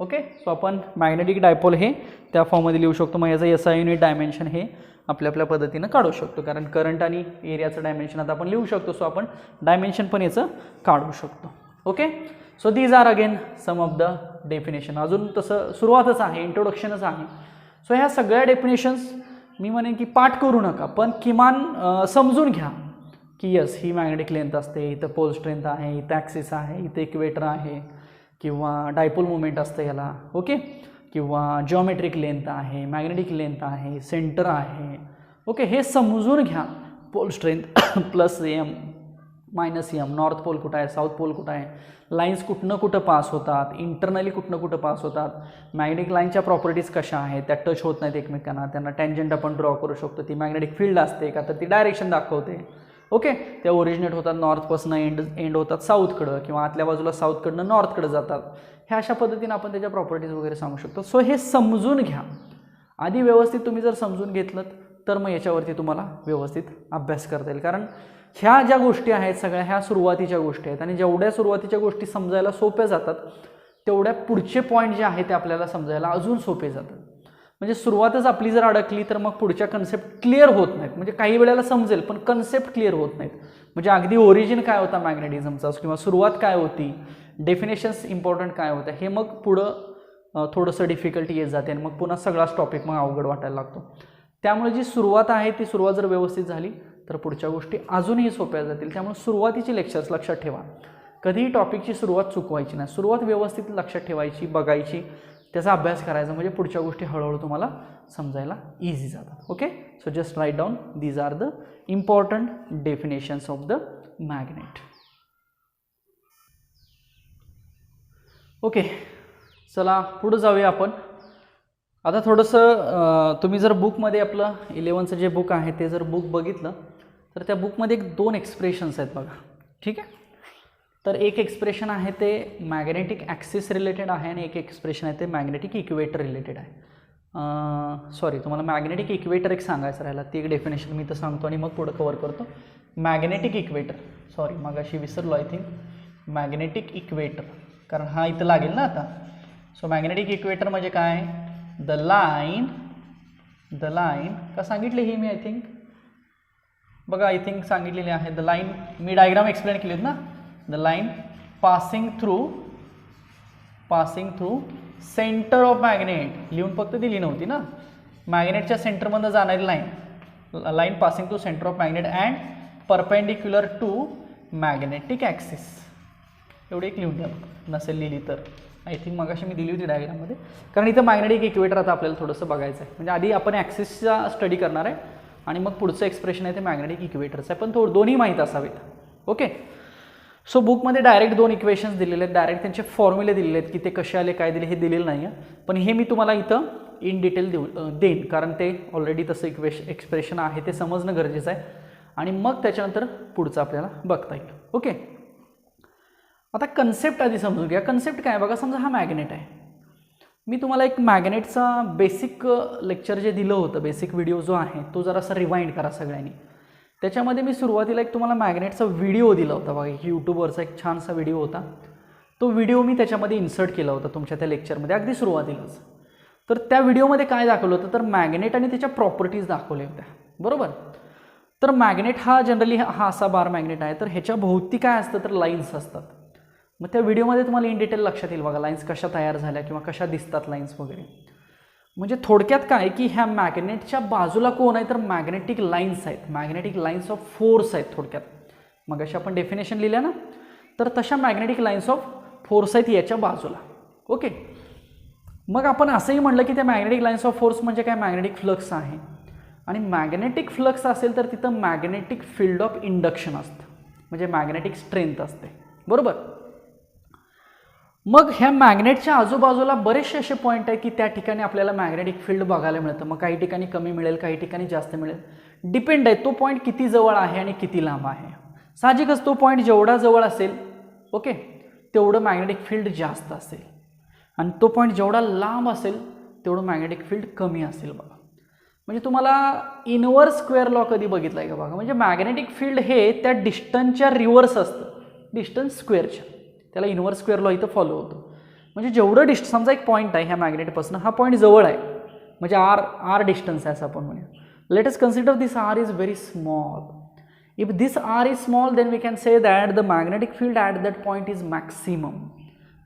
S1: ओके. सो आपण मॅग्नेटिक डायपोल हे त्या फॉर्ममध्ये लिहू शकतो. मग याचं SI युनिट डायमेन्शन हे आपल्या पद्धतीनं काढू शकतो, कारण करंट आणि एरियाचं डायमेन्शन आता आपण लिहू शकतो. सो आपण डायमेन्शन पण याचं काढू शकतो. Okay. So these are again some of the definition. अजून तसं सुरुवातच आहे, इंट्रोडक्शनच आहे. सो ह्या सगळ्या डेफिनेशन्स मी म्हणेन की पाठ करू नका, पण किमान समजून घ्या की यस ही मॅग्नेटिक लेंथ असते, इथं पोल स्ट्रेंथ आहे, इथं ॲक्सिस आहे, इथं इक्वेटर आहे, किंवा डायपोल मुवमेंट असतं याला. ओके. किंवा जिओमेट्रिक लेंथ आहे, मॅग्नेटिक लेंथ आहे, सेंटर आहे. ओके. हे समजून घ्या. Pole strength plus M minus M, north pole कुठं आहे, साऊथ पोल कुठं आहे, लाईन्स कुठनं कुठं पास होतात, इंटरनली कुठनं कुठं पास होतात, मॅग्नेटिक लाईनच्या प्रॉपर्टीज कशा आहेत, त्या टच होत नाहीत एकमेकांना, त्यांना टँजंट आपण ड्रॉ करू शकतो. ती मॅग्नेटिक फील्ड असते का तर ती डायरेक्शन दाखवते. ओके. त्या ओरिजिनेट होतात नॉर्थपासून एंड होतात साऊथकडं, किंवा आतल्या बाजूला साऊथकडनं नॉर्थकडं जातात. ह्या अशा पद्धतीने आपण त्याच्या प्रॉपर्टीज वगैरे सांगू शकतो. सो हे समजून घ्या आधी व्यवस्थित. तुम्ही जर समजून घेतलं तर मग याच्यावरती तुम्हाला व्यवस्थित अभ्यास करता येईल, कारण ह्या ज्या गोष्टी आहेत सगळ्या ह्या सुरुवातीच्या गोष्टी आहेत, आणि जेवढ्या सुरुवातीच्या गोष्टी समजायला सोप्या जातात तेवढ्या पुढचे पॉईंट जे आहेत ते आपल्याला समजायला अजून सोपे जातात. म्हणजे सुरुवातच आपली जर अडकली तर मग पुढच्या कन्सेप्ट क्लिअर होत नाहीत. म्हणजे काही वेळेला समजेल पण कन्सेप्ट क्लिअर होत नाहीत. म्हणजे अगदी ओरिजिन काय होता मॅग्नेटिझमचा, किंवा सुरुवात काय होती, डेफिनेशन्स इम्पॉर्टंट काय होत्या, हे मग पुढं थोडंसं डिफिकल्टी येत जाते, आणि मग पुन्हा सगळाच टॉपिक मग अवघड वाटायला लागतो. त्यामुळे जी सुरुवात आहे ती सुरुवात जर व्यवस्थित झाली तर पुढच्या गोष्टी अजूनही सोप्या जातील. त्यामुळे सुरुवातीची लेक्चर्स लक्षात ठेवा. कधीही टॉपिकची सुरुवात चुकवायची नाही. सुरुवात व्यवस्थित लक्षात ठेवायची, बघायची, त्याचा अभ्यास करायचा, म्हणजे पुढच्या गोष्टी हळूहळू तुम्हाला समजायला इझी जातात. Okay. So just write down these are the important definitions of the magnet. Okay. चला पुढं जाऊया आपण. आता थोडंसं तुम्ही जर बुकमध्ये आपलं 11चं जे बुक आहे ते जर बुक बघितलं तर त्या बुकमध्ये 2 एक्सप्रेशन्स आहेत बघा. ठीक आहे. तर एक एक्सप्रेशन आहे ते मॅग्नेटिक ॲक्सिस रिलेटेड आहे, आणि एक एक्सप्रेशन आहे ते मॅग्नेटिक इक्वेटर रिलेटेड आहे. सॉरी, तुम्हाला मॅग्नेटिक इक्वेटर एक सांगायचं राहिला, ती एक डेफिनेशन मी तर सांगतो आणि मग पुढं कवर करतो. मॅग्नेटिक इक्वेटर, सॉरी मगाशी विसरलो आय थिंक. मॅग्नेटिक इक्वेटर, कारण हा इथं लागेल ना आता. सो मॅग्नेटिक इक्वेटर म्हणजे काय, द लाईन का सांगितली ही मी आय थिंक, बघा आय थिंक सांगितलेली आहे. द लाईन, मी डायग्राम एक्सप्लेन केलीत ना. The line passing through centre of magnet, लिहून फक्त दिली नव्हती ना. मॅग्नेटच्या सेंटरमधून जाणारी line passing through centre of magnet and perpendicular to magnetic axis. एवढे एक लिहून द्या, नसेल लिहिली तर. आय थिंक मगाशी मी दिली होती डायग्राममध्ये, कारण इथं मॅग्नेटिक इक्वेटर आता आपल्याला थोडंसं बघायचं आहे. म्हणजे आधी आपण ॲक्सिसचा स्टडी करणार आहे, आणि मग पुढचं एक्सप्रेशन आहे ते मॅग्नेटिक इक्वेटरचं आहे, पण दोन्ही माहीत असावेत. ओके. सो बुकमध्ये डायरेक्ट 2 इक्वेशन्स दिलेले आहेत, डायरेक्ट त्यांचे फॉर्म्युले दिलेले आहेत की ते कसे आले काय दिले हे दिलेलं नाही आहे, पण हे मी तुम्हाला इथं इन डिटेल देईन, कारण ते ऑलरेडी तसं एक्सप्रेशन आहे ते समजणं गरजेचं आहे, आणि मग त्याच्यानंतर पुढचं आपल्याला बघता येईल. ओके. आता कन्सेप्ट आधी समजून घ्या. कन्सेप्ट काय बघा, समजा हा मॅग्नेट आहे. मी तुम्हाला एक मॅग्नेटचा बेसिक लेक्चर जे दिलं होतं, बेसिक व्हिडिओ जो आहे तो जरासा रिवाइंड करा सगळ्यांनी. त्याच्यामध्ये मी सुरुवातीला एक तुम्हाला मॅग्नेटचा व्हिडिओ दिला होता बघा, यूट्यूबवरचा एक छानसा व्हिडिओ होता. तो व्हिडिओ मी त्याच्यामध्ये इन्सर्ट केला होता तुमच्या त्या लेक्चरमध्ये अगदी सुरुवातीलाच. तर त्या व्हिडिओमध्ये काय दाखवलं होतं, तर मॅग्नेट आणि त्याच्या प्रॉपर्टीज दाखवल्या होत्या, बरोबर. तर मॅग्नेट हा जनरली हा असा बार मॅग्नेट आहे, तर ह्याच्या भोवती काय असतं तर लाईन्स असतात. मग त्या व्हिडिओमध्ये तुम्हाला इन डिटेल लक्षात येईल बघा, लाईन्स कशा तयार झाल्या किंवा कशा दिसतात लाईन्स वगैरे. म्हणजे थोडक्यात काय की ह्या मॅग्नेटच्या बाजूला कोण आहे तर मॅग्नेटिक लाईन्स आहेत, मॅग्नेटिक लाईन्स ऑफ फोर्स आहेत थोडक्यात. मग अशा आपण डेफिनेशन लिहिल्या ना, तर तशा मॅग्नेटिक लाईन्स ऑफ फोर्स आहेत याच्या बाजूला. ओके. मग आपण असंही म्हणलं की त्या मॅग्नेटिक लाईन्स ऑफ फोर्स म्हणजे काय, मॅग्नेटिक फ्लक्स आहे, आणि मॅग्नेटिक फ्लक्स असेल तर तिथं मॅग्नेटिक फील्ड ऑफ इंडक्शन असतं, म्हणजे मॅग्नेटिक स्ट्रेंथ असते, बरोबर. मग ह्या मॅग्नेटच्या आजूबाजूला बरेचसे असे पॉईंट आहे की त्या ठिकाणी आपल्याला मॅग्नेटिक फील्ड बघायला मिळतं. मग काही ठिकाणी कमी मिळेल, काही ठिकाणी जास्त मिळेल, डिपेंड आहे तो पॉईंट किती जवळ आहे आणि किती लांब आहे. साहजिकच तो पॉईंट जेवढा जवळ असेल ओके तेवढं मॅग्नेटिक फील्ड जास्त असेल, आणि तो पॉईंट जेवढा लांब असेल तेवढं मॅग्नेटिक फील्ड कमी असेल बघा. म्हणजे तुम्हाला इनवर्स स्क्वेअर लॉ कधी बघितला आहे का बघा. म्हणजे मॅग्नेटिक फील्ड हे त्या डिस्टन्सच्या रिव्हर्स असतं, डिस्टन्स स्क्वेअरच्या, त्याला इनवर्स स्क्वेअर लॉ इथं फॉलो होतो. म्हणजे जेवढं समजा एक पॉईंट आहे ह्या मॅग्नेटपासून, हा पॉईंट जवळ आहे म्हणजे आर डिस्टन्स आहे असं आपण म्हणूया. Let us consider this R is very small. If this R is small then we can say that the magnetic field at that point is maximum.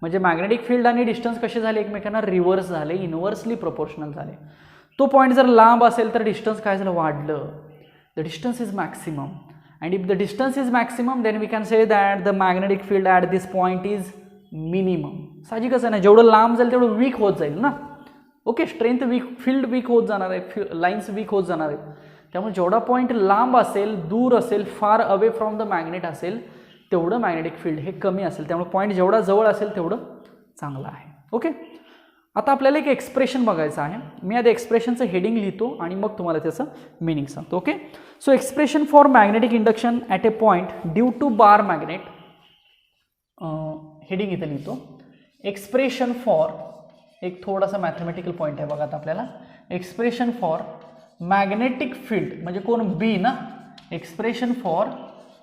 S1: म्हणजे मॅग्नेटिक फील्ड आणि distance कसे झाले एकमेकांना reverse झाले, इनव्हर्सली प्रोपोर्शनल झाले. तो point जर लांब असेल तर डिस्टन्स काय झालं वाढलं. The distance is maximum and if the distance is maximum then we can say that the magnetic field at this point is minimum. साहजिकच आहे ना, जेवढं लांब जाईल तेवढं वीक होत जाईल ना. Okay, strength weak, field weak होत जाणार आहे, लाईन्स वीक होत जाणार आहेत. त्यामुळे जेवढा पॉईंट लांब असेल, दूर असेल, far away from the magnet असेल तेवढं मॅग्नेटिक फील्ड हे कमी असेल. त्यामुळे पॉईंट जेवढा जवळ असेल तेवढं चांगलं आहे. ओके, आता आपल्याला एक एक्सप्रेशन बघायचं आहे. मी आधी एक्सप्रेशनचं हेडिंग लिहितो आणि मग तुम्हाला त्याचं मिनिंग सांगतो. Okay, so expression for magnetic induction at a point due to bar magnet. Heading इथं लिहितो. एक्सप्रेशन फॉर, एक थोडासा मॅथमॅटिकल पॉईंट आहे बघा आता आपल्याला. एक्सप्रेशन फॉर मॅग्नेटिक फील्ड म्हणजे कोण बी ना. Expression for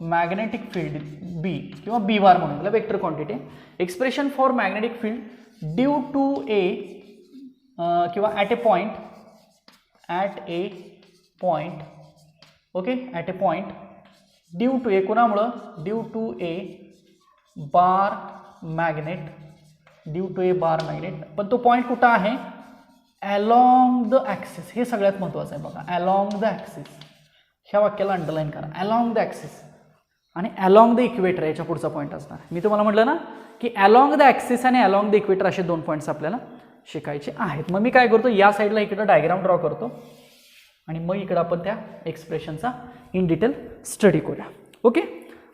S1: magnetic field B किंवा बी बार म्हणून त्याला vector quantity. Expression for magnetic field due to a किंवा at a point, at a point. Okay, at a point due to a, कोणामुळं, due to a bar magnet, due to a bar magnet. पण तो point कुठं आहे, along the axis. हे सगळ्यात महत्त्वाचं आहे बघा, अलॉंग द ॲक्सिस. ह्या वाक्याला अंडरलाईन करा, अलॉंग द ॲक्सिस. आणि अलॉंग द इक्वेटर याच्या पुढचा पॉईंट असणार. मी तुम्हाला म्हटलं ना की अलॉंग द ॲक्सिस आणि अलॉंग द इक्वेटर असे दोन पॉईंट्स आपल्याला शिकायचे आहेत. मग मी काय करतो, या साईडला इकडं डायग्राम ड्रॉ करतो आणि मग इकडं आपण त्या एक्सप्रेशनचा इन डिटेल स्टडी करूया. ओके,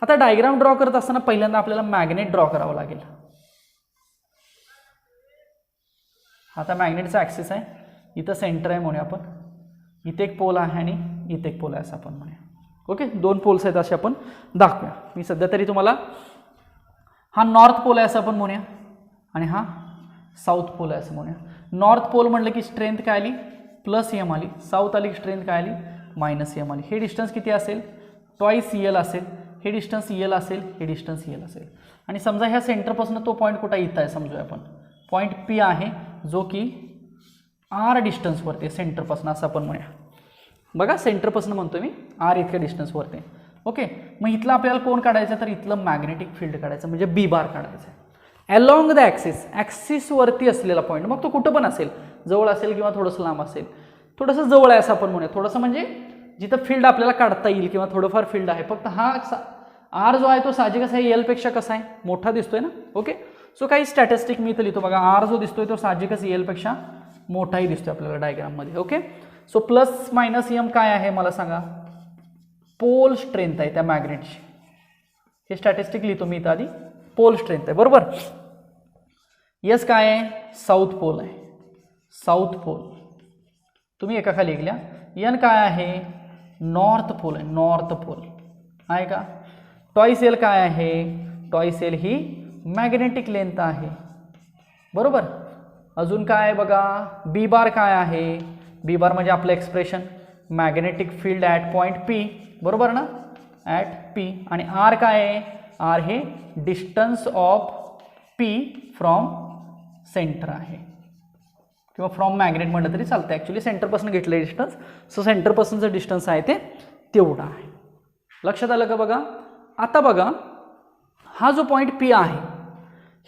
S1: आता डायग्राम ड्रॉ करत असताना पहिल्यांदा आपल्याला मॅग्नेट ड्रॉ करावं लागेल. आता मॅग्नेटचा ॲक्सिस आहे, इथं सेंटर आहे म्हणूया आपण, इथे एक पोल आहे आणि इथे एक पोल आहे असं आपण म्हणूया. ओके, दोन पोल्स आहेत असे आपण दाखवूया. मी सध्या तरी तुम्हाला हा नॉर्थ पोल आहे असं आपण म्हणूया आणि हा साऊथ पोल आहे असं म्हणूया. नॉर्थ पोल म्हटलं की स्ट्रेंथ काय आली, प्लस एम आली. साऊथ आली की स्ट्रेंथ काय आली, मायनस एम आली. हे डिस्टन्स किती असेल, ट्वाईस यल असेल. हे डिस्टन्स यल असेल, हे डिस्टन्स यल असेल. आणि समजा ह्या सेंटरपासून तो पॉईंट कुठं इथं आहे समजूया आपण. पॉईंट पी आहे जो की आर डिस्टन्सवरती आहे सेंटरपासून असं आपण म्हणूया. बघा, सेंटरपासून म्हणतो मी, आर इतक्या डिस्टन्सवरती. ओके, मग इथलं आपल्याला कोण काढायचं, तर इथलं मॅग्नेटिक फील्ड काढायचं म्हणजे बी बार काढायचं. अलॉंग द ॲक्सिस, ॲक्सिसवरती असलेला पॉईंट, मग तो कुठं पण असेल, जवळ असेल किंवा थोडंसं लांब असेल. थोडंसं जवळ आहे असं आपण म्हणूया, थोडंसं म्हणजे जिथं फील्ड आपल्याला काढता येईल किंवा थोडंफार फील्ड आहे. फक्त हा आर जो आहे तो साहजिकच आहे एलपेक्षा कसा आहे, मोठा दिसतोय ना. ओके, सो काही स्टॅटिस्टिक मी इथं लिहितो बघा. आर जो दिसतोय तो साहजिकच एलपेक्षा मोठाही दिसतोय आपल्याला डायग्राममध्ये. Okay, so plus minus M काय आहे मला सांगा, पोल स्ट्रेंथ आहे त्या मॅग्नेटची. हे स्टॅटिस्टिक लिहितो मी इथं आधी, पोल स्ट्रेंथ आहे बरोबर. यस काय आहे, साऊथ पोल आहे, साऊथ पोल. तुम्ही एका खाली लिहिल्या. एन काय आहे, नॉर्थ पोल आहे, नॉर्थ पोल आहे का. टॉईस एल काय आहे, टॉईस एल ही मॅग्नेटिक लेंथ आहे बरोबर. अजून काय आहे बघा, बी बार काय आहे, बी बार म्हणजे आपलं expression magnetic field at point P बरोबर ना, ॲट पी. आणि आर काय आहे, आर हे distance of P from centre आहे किंवा फ्रॉम मॅग्नेट म्हटलं तरी चालतं. ॲक्च्युली सेंटरपासून घेतलं डिस्टन्स, सो सेंटरपासूनचं डिस्टन्स आहे ते तेवढा आहे. लक्षात आलं का बघा. आता बघा, हा जो पॉईंट पी आहे,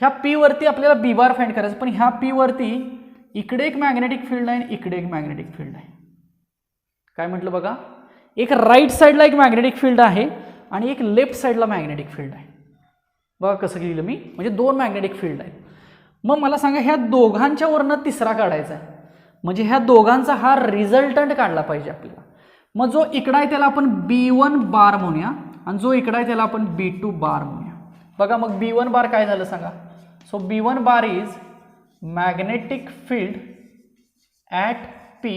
S1: ह्या पी वरती आपल्याला बी बार फाइंड करायचं. पण ह्या पी वरती इकडे एक मॅग्नेटिक फील्ड आहे आणि इकडे एक मॅग्नेटिक फील्ड आहे. काय म्हटलं बघा, एक राईट साईडला एक मॅग्नेटिक फील्ड आहे आणि एक लेफ्ट साईडला मॅग्नेटिक फील्ड आहे. बघा कसं लिहिलं मी, म्हणजे दोन मॅग्नेटिक फील्ड आहेत. मग मला सांगा, ह्या दोघांच्या वरनं तिसरा काढायचा आहे, म्हणजे ह्या दोघांचा हा रिझल्टंट काढला पाहिजे आपल्याला. मग जो इकडा आहे त्याला आपण B1 बार म्हणूया आणि जो इकडा आहे त्याला आपण B2 बार म्हणूया. बघा मग B1 बार काय झालं सांगा. So B1 bar is magnetic field at P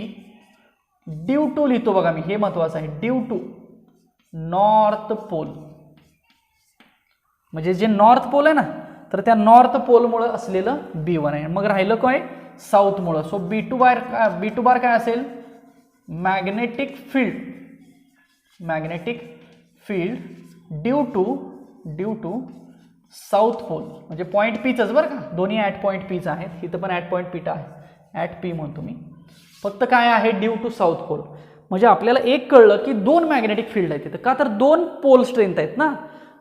S1: due to, लिहितो बघा मी, हे महत्वाचं आहे, ड्यू टू नॉर्थ पोल. म्हणजे जे नॉर्थ पोल आहे ना, तर त्या नॉर्थ पोलमुळे असलेलं B1 आहे. मग राहिलं काय, साऊथमुळं. सो B2 बार काय असेल, magnetic field due to south pole म्हणजे पॉईंट पीचंच बरं का, दोन्ही ॲट पॉईंट पीच आहेत, इथं पण ॲट पॉईंट पीटा आहे, ॲट पी म्हणतो मी. फक्त काय आहे ड्यू टू साऊथ पोल. म्हणजे आपल्याला एक कळलं की दोन मॅग्नेटिक फील्ड आहेत तिथं, का तर दोन पोल स्ट्रेंथ आहेत ना,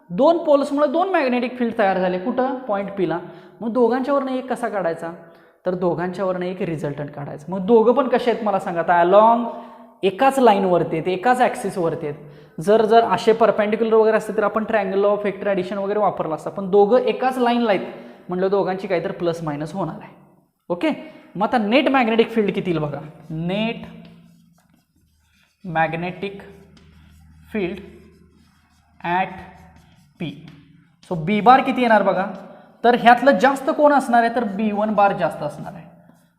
S1: दोन पोल्समुळे दोन मॅग्नेटिक फील्ड तयार झाले कुठं पॉईंट पीला. मग दोघांच्यावरनं एक कसा काढायचा, तर दोघांच्यावरनं एक रिझल्टंट काढायचा. मग दोघं पण कसे आहेत मला सांगा, आता अलॉंग एकाच लाईनवरती आहेत, एकाच ॲक्सिसवरती आहेत. जर जर असे परपेंडिक्युलर वगैरे असते तर आपण ट्रायंगल ऑफ वेक्टर ॲडिशन वगैरे वापरला असता, पण दोघं एकाच लाईनला आहेत म्हणलं दोघांची काहीतरी प्लस मायनस होणार आहे. ओके, मग आता नेट मॅग्नेटिक फील्ड किती येईल बघा, net magnetic field at P. So B bar किती येणार बघा, तर ह्यातलं जास्त कोण असणार आहे तर B1 बार जास्त असणार आहे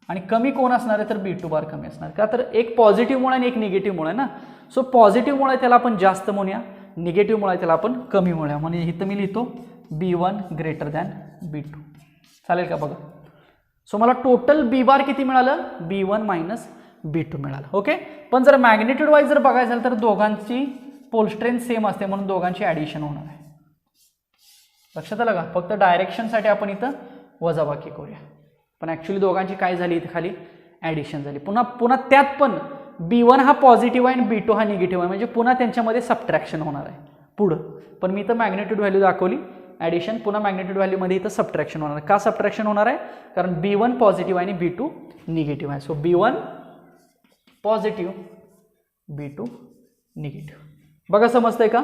S1: आणि कमी कोण असणार आहे तर B2 बार कमी असणार. का तर एक पॉझिटिव्हमुळे आणि एक निगेटिव्हमुळे आहे ना. सो पॉझिटिव्हमुळे त्याला आपण जास्त म्हणूया, निगेटिव्हमुळे त्याला आपण कमी म्हणूया. म्हणजे इथं मी लिहितो B1 ग्रेटर दॅन B2. चालेल का बघा. सो मला टोटल बी बार किती मिळालं, B1 मायनस B2 मिळालं. ओके, पण जर मॅग्नेट्यूड वाईज जर बघायचं झालं तर दोघांची पोल स्ट्रेंथ सेम असते म्हणून दोघांची ॲडिशन होणार आहे. लक्षात आलं का, फक्त डायरेक्शनसाठी आपण इथं वजाबाकी करूया, पण ॲक्च्युली दोघांची काय झाली इथं खाली ॲडिशन झाली. पुन्हा त्यात पण B1 हा पॉझिटिव्ह आहे आणि B2 हा निगेटिव्ह आहे, म्हणजे पुन्हा त्यांच्यामध्ये सबट्रॅक्शन होणार आहे पुढं. पण मी इथं मॅग्नेट्यूड व्हॅल्यू दाखवली ॲडिशन, पुन्हा मॅग्नेट्यूड व्हॅल्यूमध्ये इथं सबट्रॅक्शन होणार आहे. का सबट्रॅक्शन होणार आहे, कारण B1 पॉझिटिव्ह आहे आणि B2 निगेटिव्ह आहे. So B1 positive, B2 negative. बघा समजतंय का.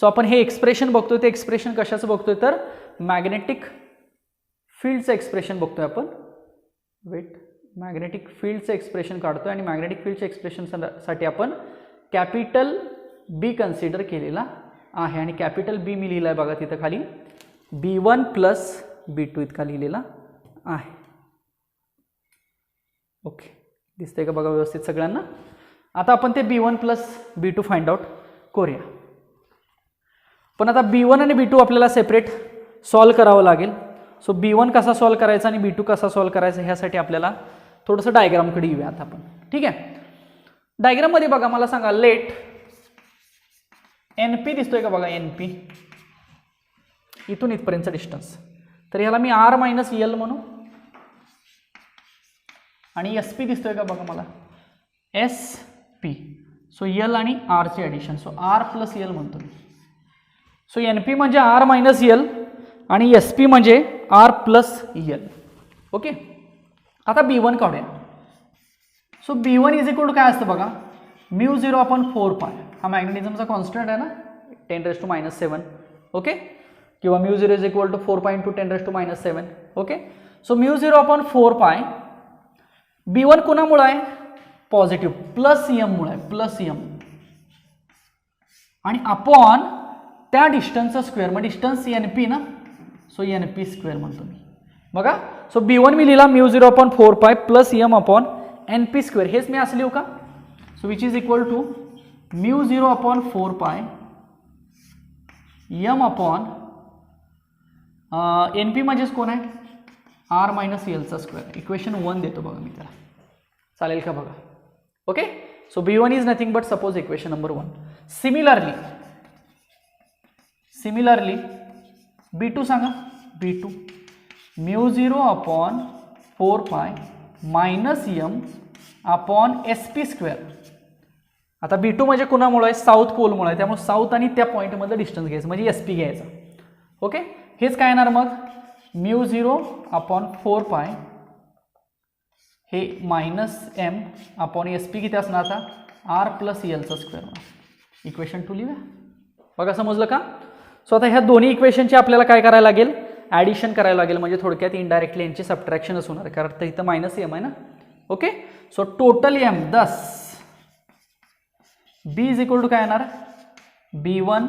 S1: सो आपण हे एक्सप्रेशन बघतोय, ते एक्सप्रेशन कशाचं बघतोय तर मॅग्नेटिक फील्डचं एक्सप्रेशन बघतोय आपण. वेट, मॅग्नेटिक फील्डचं एक्सप्रेशन काढतोय आणि मॅग्नेटिक फील्डच्या एक्सप्रेशनसाठी आपण कॅपिटल बी कन्सिडर केलेला आहे आणि कॅपिटल बी मी लिहिला आहे बघा तिथं खाली B1 प्लस B2 इतका लिहिलेला आहे. ओके, दिसतंय का बघा व्यवस्थित सगळ्यांना. आता आपण ते B1 plus B2 find out करूया. पण आता B1 आणि B2 आपल्याला सेपरेट सॉल्व करावं लागेल. सो B1 कसा सॉल्व करायचा आणि B2 कसा सॉल्व करायचा ह्यासाठी आपल्याला थोडंसं डायग्रामकडे येऊयात आपण. ठीक आहे, डायग्राममध्ये बघा मला सांगा, लेट NP दिसतोय का बघा, NP इथून इथपर्यंतचा डिस्टन्स, तर ह्याला मी R मायनस L म्हणू आणि SP दिसतोय का बघा मला SP. सो L आणि R चे addition, so R plus L म्हणतो मी. सो NP म्हणजे R मायनस L आणि SP म्हणजे R प्लस L. ओके, आता B1 काढूया. So B1 is equal to काय असतं बघा, μ0/4π. हा मॅग्नेटिझमचा कॉन्स्टंट आहे ना, 10⁻⁻⁷. ओके, किंवा μ0 is equal to 4π × 10⁻⁷. Okay, so μ0/4π. B1 कोणामुळे आहे, पॉझिटिव्ह, प्लस M मुळे आहे, प्लस M आणि अपॉन त्या डिस्टन्सचा स्क्वेअर, मग डिस्टन्स NP ना, सो NP स्क्वेअर म्हणतो मी. बघा, सो B1 मी लिहिला μ0/4π plus M upon NP square. हेच मी असं लिहू का, so which is equal to μ0/4π M upon NP म्हणजेच कोण आहे, R मायनस Lचा स्क्वेअर. इक्वेशन 1 देतो बघा मी त्याला. चालेल का बघा. Okay, so B1 is nothing but suppose equation number 1. Similarly B2 सांगा, B2 μ0/4π minus M upon SP square. आता B2 म्हणजे कुणामुळे आहे, साऊथ पोलमुळे आहे, त्यामुळे साऊथ आणि त्या पॉईंटमधलं डिस्टन्स घ्यायचं म्हणजे SP घ्यायचा. ओके, हेच काय येणार मग, μ0/4π हे मायनस M अपॉन SP किती असणार आता, R प्लस Lचा स्क्वेअर. इक्वेशन 2 लिहूया. बघा समजलं का. सो आता ह्या दोन्ही इक्वेशनचे आपल्याला काय करायला लागेल, ॲडिशन करायला लागेल, म्हणजे थोडक्यात इनडायरेक्टली यांची सबट्रॅक्शनच होणार आहे, कारण इथं मायनस M आहे ना. Okay, so total M 10. B is equal to काय येणार, B1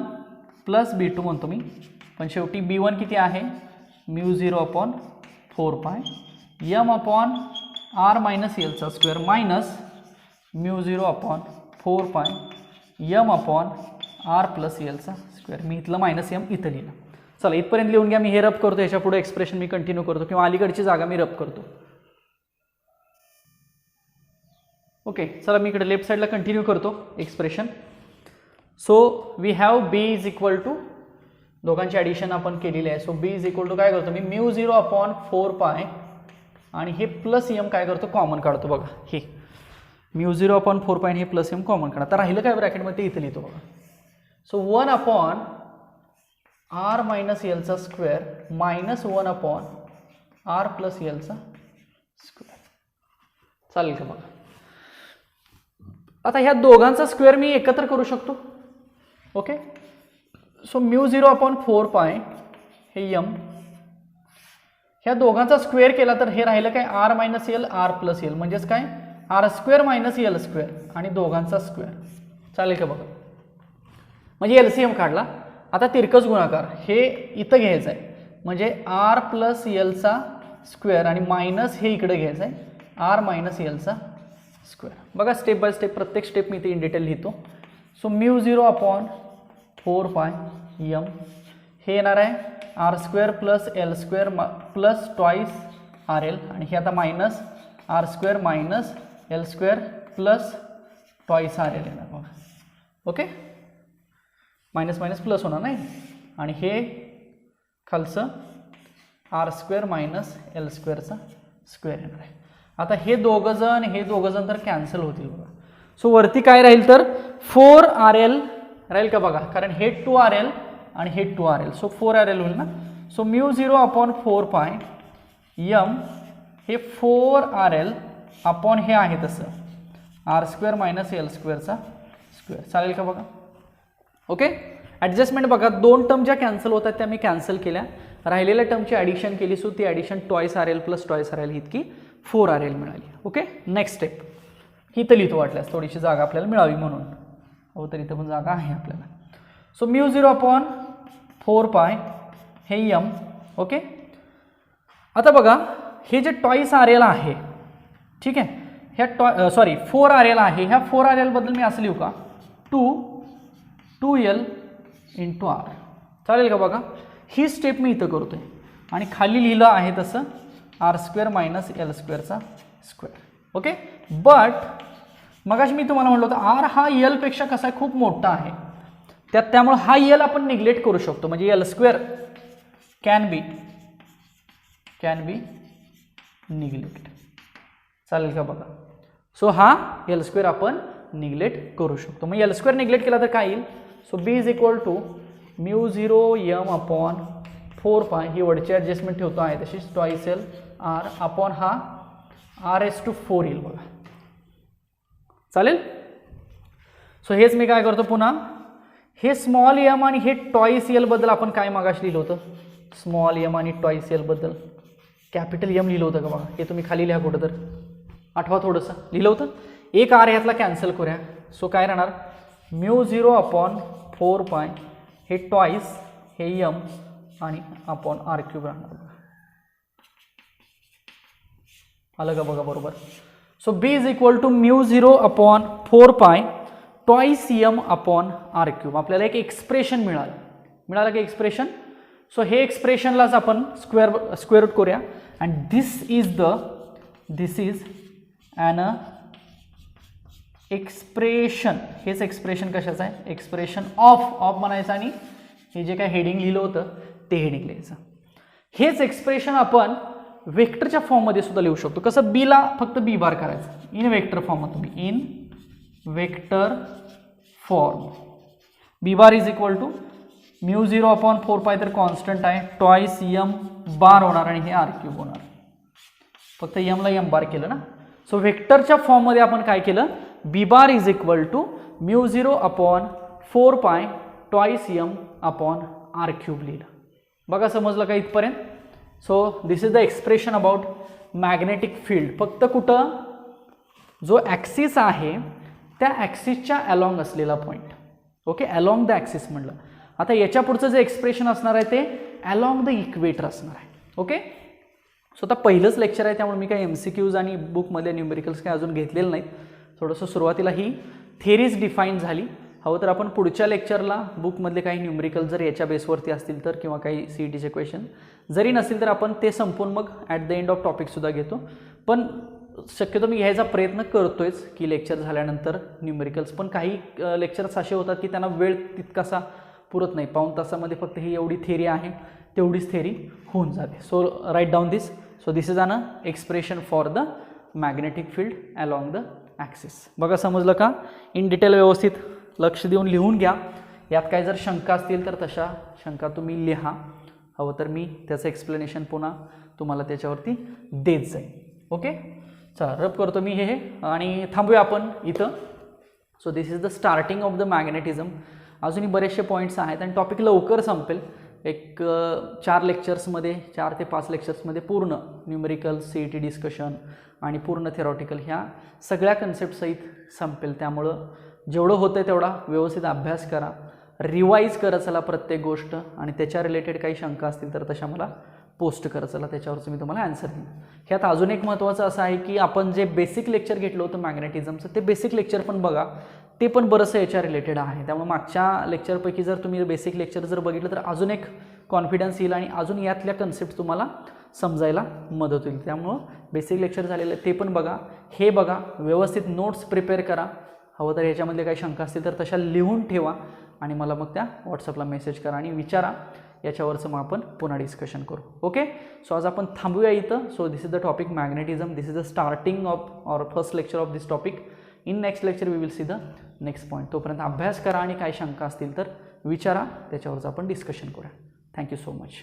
S1: प्लस B2 म्हणतो मी, पण शेवटी B1 किती आहे, μ0/4π M अपॉन R मायनस Lचा square minus μ0/4π M upon R plus Lचा स्क्वेअर. मी इथलं मायनस M इथं लिहिलं. चला इथपर्यंत लिहून घ्या, मी हे रब करतो, ह्याच्या पुढे एक्सप्रेशन मी कंटिन्यू करतो किंवा अलीकडची जागा मी रब करतो. ओके, चला मी इकडे लेफ्ट साईडला कंटिन्यू करतो expression. So we have B is equal to दोघांची ॲडिशन आपण केलेली आहे. So B is equal to काय करतो मी μ0 अपॉन 4π आणि हे प्लस एम काय करतो कॉमन काढतो बघा. हे μ0 अपॉन 4π आणि हे प्लस एम कॉमन काढा. तर राहिलं काय ब्रॅकेटमध्ये इथं लिहितो बघा. सो 1 अपॉन r मायनस एलचा square minus 1 upon r plus एलचा स्क्वेअर. चालेल का बघा. आता ह्या दोघांचा स्क्वेअर मी एकत्र करू शकतो. ओके. सो μ0 अपॉन 4π हे यम ह्या दोघांचा स्क्वेअर केला तर हे राहिलं काय r minus L r plus L म्हणजेच काय r square minus L square आणि दोघांचा स्क्वेअर. चालेल का बघा. म्हणजे एलसीएम काढला. आता तिरकस गुणाकार हे इथं घ्यायचं आहे म्हणजे r प्लस एलचा स्क्वेअर आणि मायनस हे इकडे घ्यायचं आहे r मायनस एलचा स्क्वेअर. बघा स्टेप बाय स्टेप प्रत्येक स्टेप मी इथे इन डिटेल लिहितो. सो μ0 अपॉन 4π यम हे येणार आहे r square plus L square plus twice R L आणि हे आता minus r square minus L square plus twice R L येणार बघा. ओके. मायनस मायनस प्लस होणार नाही आणि हे खालचं r स्क्वेअर मायनस एल स्क्वेअरचा स्क्वेअर येणार आहे. आता हे दोघंजण तर कॅन्सल होतील बघा. सो वरती काय राहील तर 4rl राहील का बघा कारण हे 2rl आणि हे 2rl. सो 4rl होईल ना. सो μ0 अपॉन 4π यम हे 4rl अपॉन हे आहे तसं r स्क्वेअर मायनस एल स्क्वेअरचा स्क्वेअर. चालेल का बघा. ओके. ॲडजस्टमेंट बघा दोन टर्म ज्या कॅन्सल होतात त्या मी कॅन्सल केल्या. राहिलेल्या टर्मची ॲडिशन केली. सो ती addition twice R L plus twice R L इतकी 4rl मिळाली. ओके. नेक्स्ट स्टेप ही तर लिहितो वाटल्यास थोडीशी जागा आपल्याला मिळावी म्हणून. हो तर इथं पण जागा आहे आपल्याला. सो μ0 अपॉन 4π हे यम. ओके. आता बघा हे जे ट्वाईस आर एल आहे ठीक आहे ह्या 4rl आहे. ह्या 4rl बद्दल मी असं लिहू का 2l इंटू r. चालेल का बघा. ही स्टेप मी इथं करतोय आणि खाली लिहिलं आहे तसं r स्क्वेअर मायनस एल स्क्वेअरचा स्क्वेअर. ओके. बट मगाशी मी तुम्हाला म्हटलं होतं r हा एल पेक्षा कसा आहे खूप मोठा आहे त्यामुळे हा एल आपण निग्लेक्ट करू शकतो म्हणजे L square can be neglect. चालेल का बघा. सो हा एल स्क्वेअर आपण निग्लेक्ट करू शकतो. मग एल स्क्वेअर निग्लेक्ट केला तर काय येईल. So B is equal to μ0 M upon 4π ही वरची ॲडजस्टमेंट ठेवतो आहे तशीच ट्वाईस एल आर अपॉन हा r⁴ येईल बघा. चालेल. सो हेच मी काय करतो पुन्हा हे स्मॉल एम आणि हे ट्वाईस एल बद्दल आपण काय मागाशी लिहिलं होतं. स्मॉल एम आणि ट्वाईस एल बद्दल कॅपिटल एम लिहिलं होतं का बघा. हे तुम्ही खाली लिहा कुठं तर आठवा थोडंसं लिहिलं होतं. एक r ह्यातला कॅन्सल करूया. सो काय राहणार μ0 अपॉन 4π हे ट्वाईस हे यम आणि अपॉन r³ राहणार बघा. आलं का बघा बरोबर. So B is equal to μ0 upon 4π twice M upon r³ आपल्याला एक एक्सप्रेशन मिळालं की एक्सप्रेशन. सो हे एक्सप्रेशनलाच आपण स्क्वेअर रूट करूया and this is an expression. हेच एक्सप्रेशन कशाचं आहे एक्सप्रेशन ऑफ म्हणायचं आणि हे जे काय हेडिंग लिहिलं होतं ते हेडिंग लिहायचं. हेच एक्सप्रेशन आपण वेक्टरच्या फॉर्ममध्ये सुद्धा लिहू शकतो. कसं बीला फक्त बी बार करायचं इन वेक्टर फॉर्म तुम्ही in vector form B bar is equal to μ0 upon 4π तर कॉन्स्टंट आहे ट्वाईस यम बार होणार आणि हे r³ होणार. फक्त यमला यम बार केलं ना. सो वेक्टरच्या फॉर्ममध्ये आपण काय केलं B bar is equal to μ0 upon 4π twice M upon r³ लिहिलं. बघा समजलं का इथपर्यंत. So this is the expression about magnetic field. फक्त कुठं जो ॲक्सिस आहे त्या ॲक्सिसच्या अलॉंग असलेला पॉईंट. ओके. अलॉंग द ॲक्सिस म्हटलं. आता याच्या पुढचं जे एक्सप्रेशन असणार आहे ते अलॉंग द इक्वेटर असणार आहे. ओके. सो आता पहिलंच लेक्चर आहे त्यामुळे मी काही MCQs आणि बुकमधले न्यूमेरिकल्स काही अजून घेतलेलं नाहीत. थोडंसं सुरुवातीला ही थेरीज डिफाईन झाली. हवं तर आपण पुढच्या लेक्चरला बुकमधले काही न्यूमेरिकल जर याच्या बेसवरती असतील तर किंवा काही CETचे क्वेश्चन जरी नसतील तर आपण ते संपून मग ॲट द एंड ऑफ टॉपिकसुद्धा घेतो. पण शक्यतो मी घ्यायचा प्रयत्न करतोयच की लेक्चर झाल्यानंतर न्यूमेरिकल्स. पण काही लेक्चर्स असे होतात की त्यांना वेळ तितकासा पुरत नाही, पाऊण तासामध्ये फक्त ही एवढी थेरी आहे तेवढीच थेरी होऊन जाते. So write down this. So this is an expression for the magnetic field along the axis. बघा समजलं का? इन डिटेल व्यवस्थित लक्ष देऊन लिहून घ्या. यात काय जर शंका असतील तर तशा शंका तुम्ही लिहा, हवं तर मी त्याचं एक्सप्लेनेशन पुन्हा तुम्हाला त्याच्यावरती देत जाईल. ओके, चला रब करतो मी हे आणि थांबूया आपण इथं. So this is the starting of the magnetism. अजूनही बरेचसे पॉईंट्स आहेत आणि टॉपिक लवकर संपेल. एक 4 लेक्चर्समध्ये, 4 ते 5 लेक्चर्समध्ये पूर्ण न्यूमेरिकल, CET डिस्कशन आणि पूर्ण थेरॉटिकल ह्या सगळ्या कन्सेप्टसहित संपेल. त्यामुळं जेवढं होतं तेवढा व्यवस्थित अभ्यास करा, रिवाईज करत चला प्रत्येक गोष्ट, आणि त्याच्या रिलेटेड काही शंका असतील तर तशा मला पोस्ट करत चला, त्याच्यावरचं मी तुम्हाला आन्सर देईन. ह्यात अजून एक महत्त्वाचं असं आहे की आपण जे बेसिक लेक्चर घेतलं होतं मॅग्नेटिझमचं, ते बेसिक लेक्चर पण बघा, ते पण बरंचसं याच्या रिलेटेड आहे. त्यामुळे मागच्या लेक्चरपैकी जर तुम्ही बेसिक लेक्चर जर बघितलं तर अजून एक कॉन्फिडन्स येईल आणि अजून यातल्या कन्सेप्ट तुम्हाला समजायला मदत होईल. त्यामुळं बेसिक लेक्चर झालेलं ते पण बघा, हे बघा, व्यवस्थित नोट्स प्रिपेअर करा. हवं तर ह्याच्यामध्ये काही शंका असतील तर तशा लिहून ठेवा आणि मला मग त्या व्हॉट्सअपला मेसेज करा आणि विचारा. याच्यावरचं मग आपण पुन्हा डिस्कशन करू. ओके, सो आज आपण थांबूया इथं. So this is the topic magnetism. This is the starting of or first lecture of this topic. In next lecture we will see the next point. तोपर्यंत अभ्यास करा आणि काही शंका असतील तर विचारा, त्याच्यावरचं आपण डिस्कशन करूया. Thank you so much.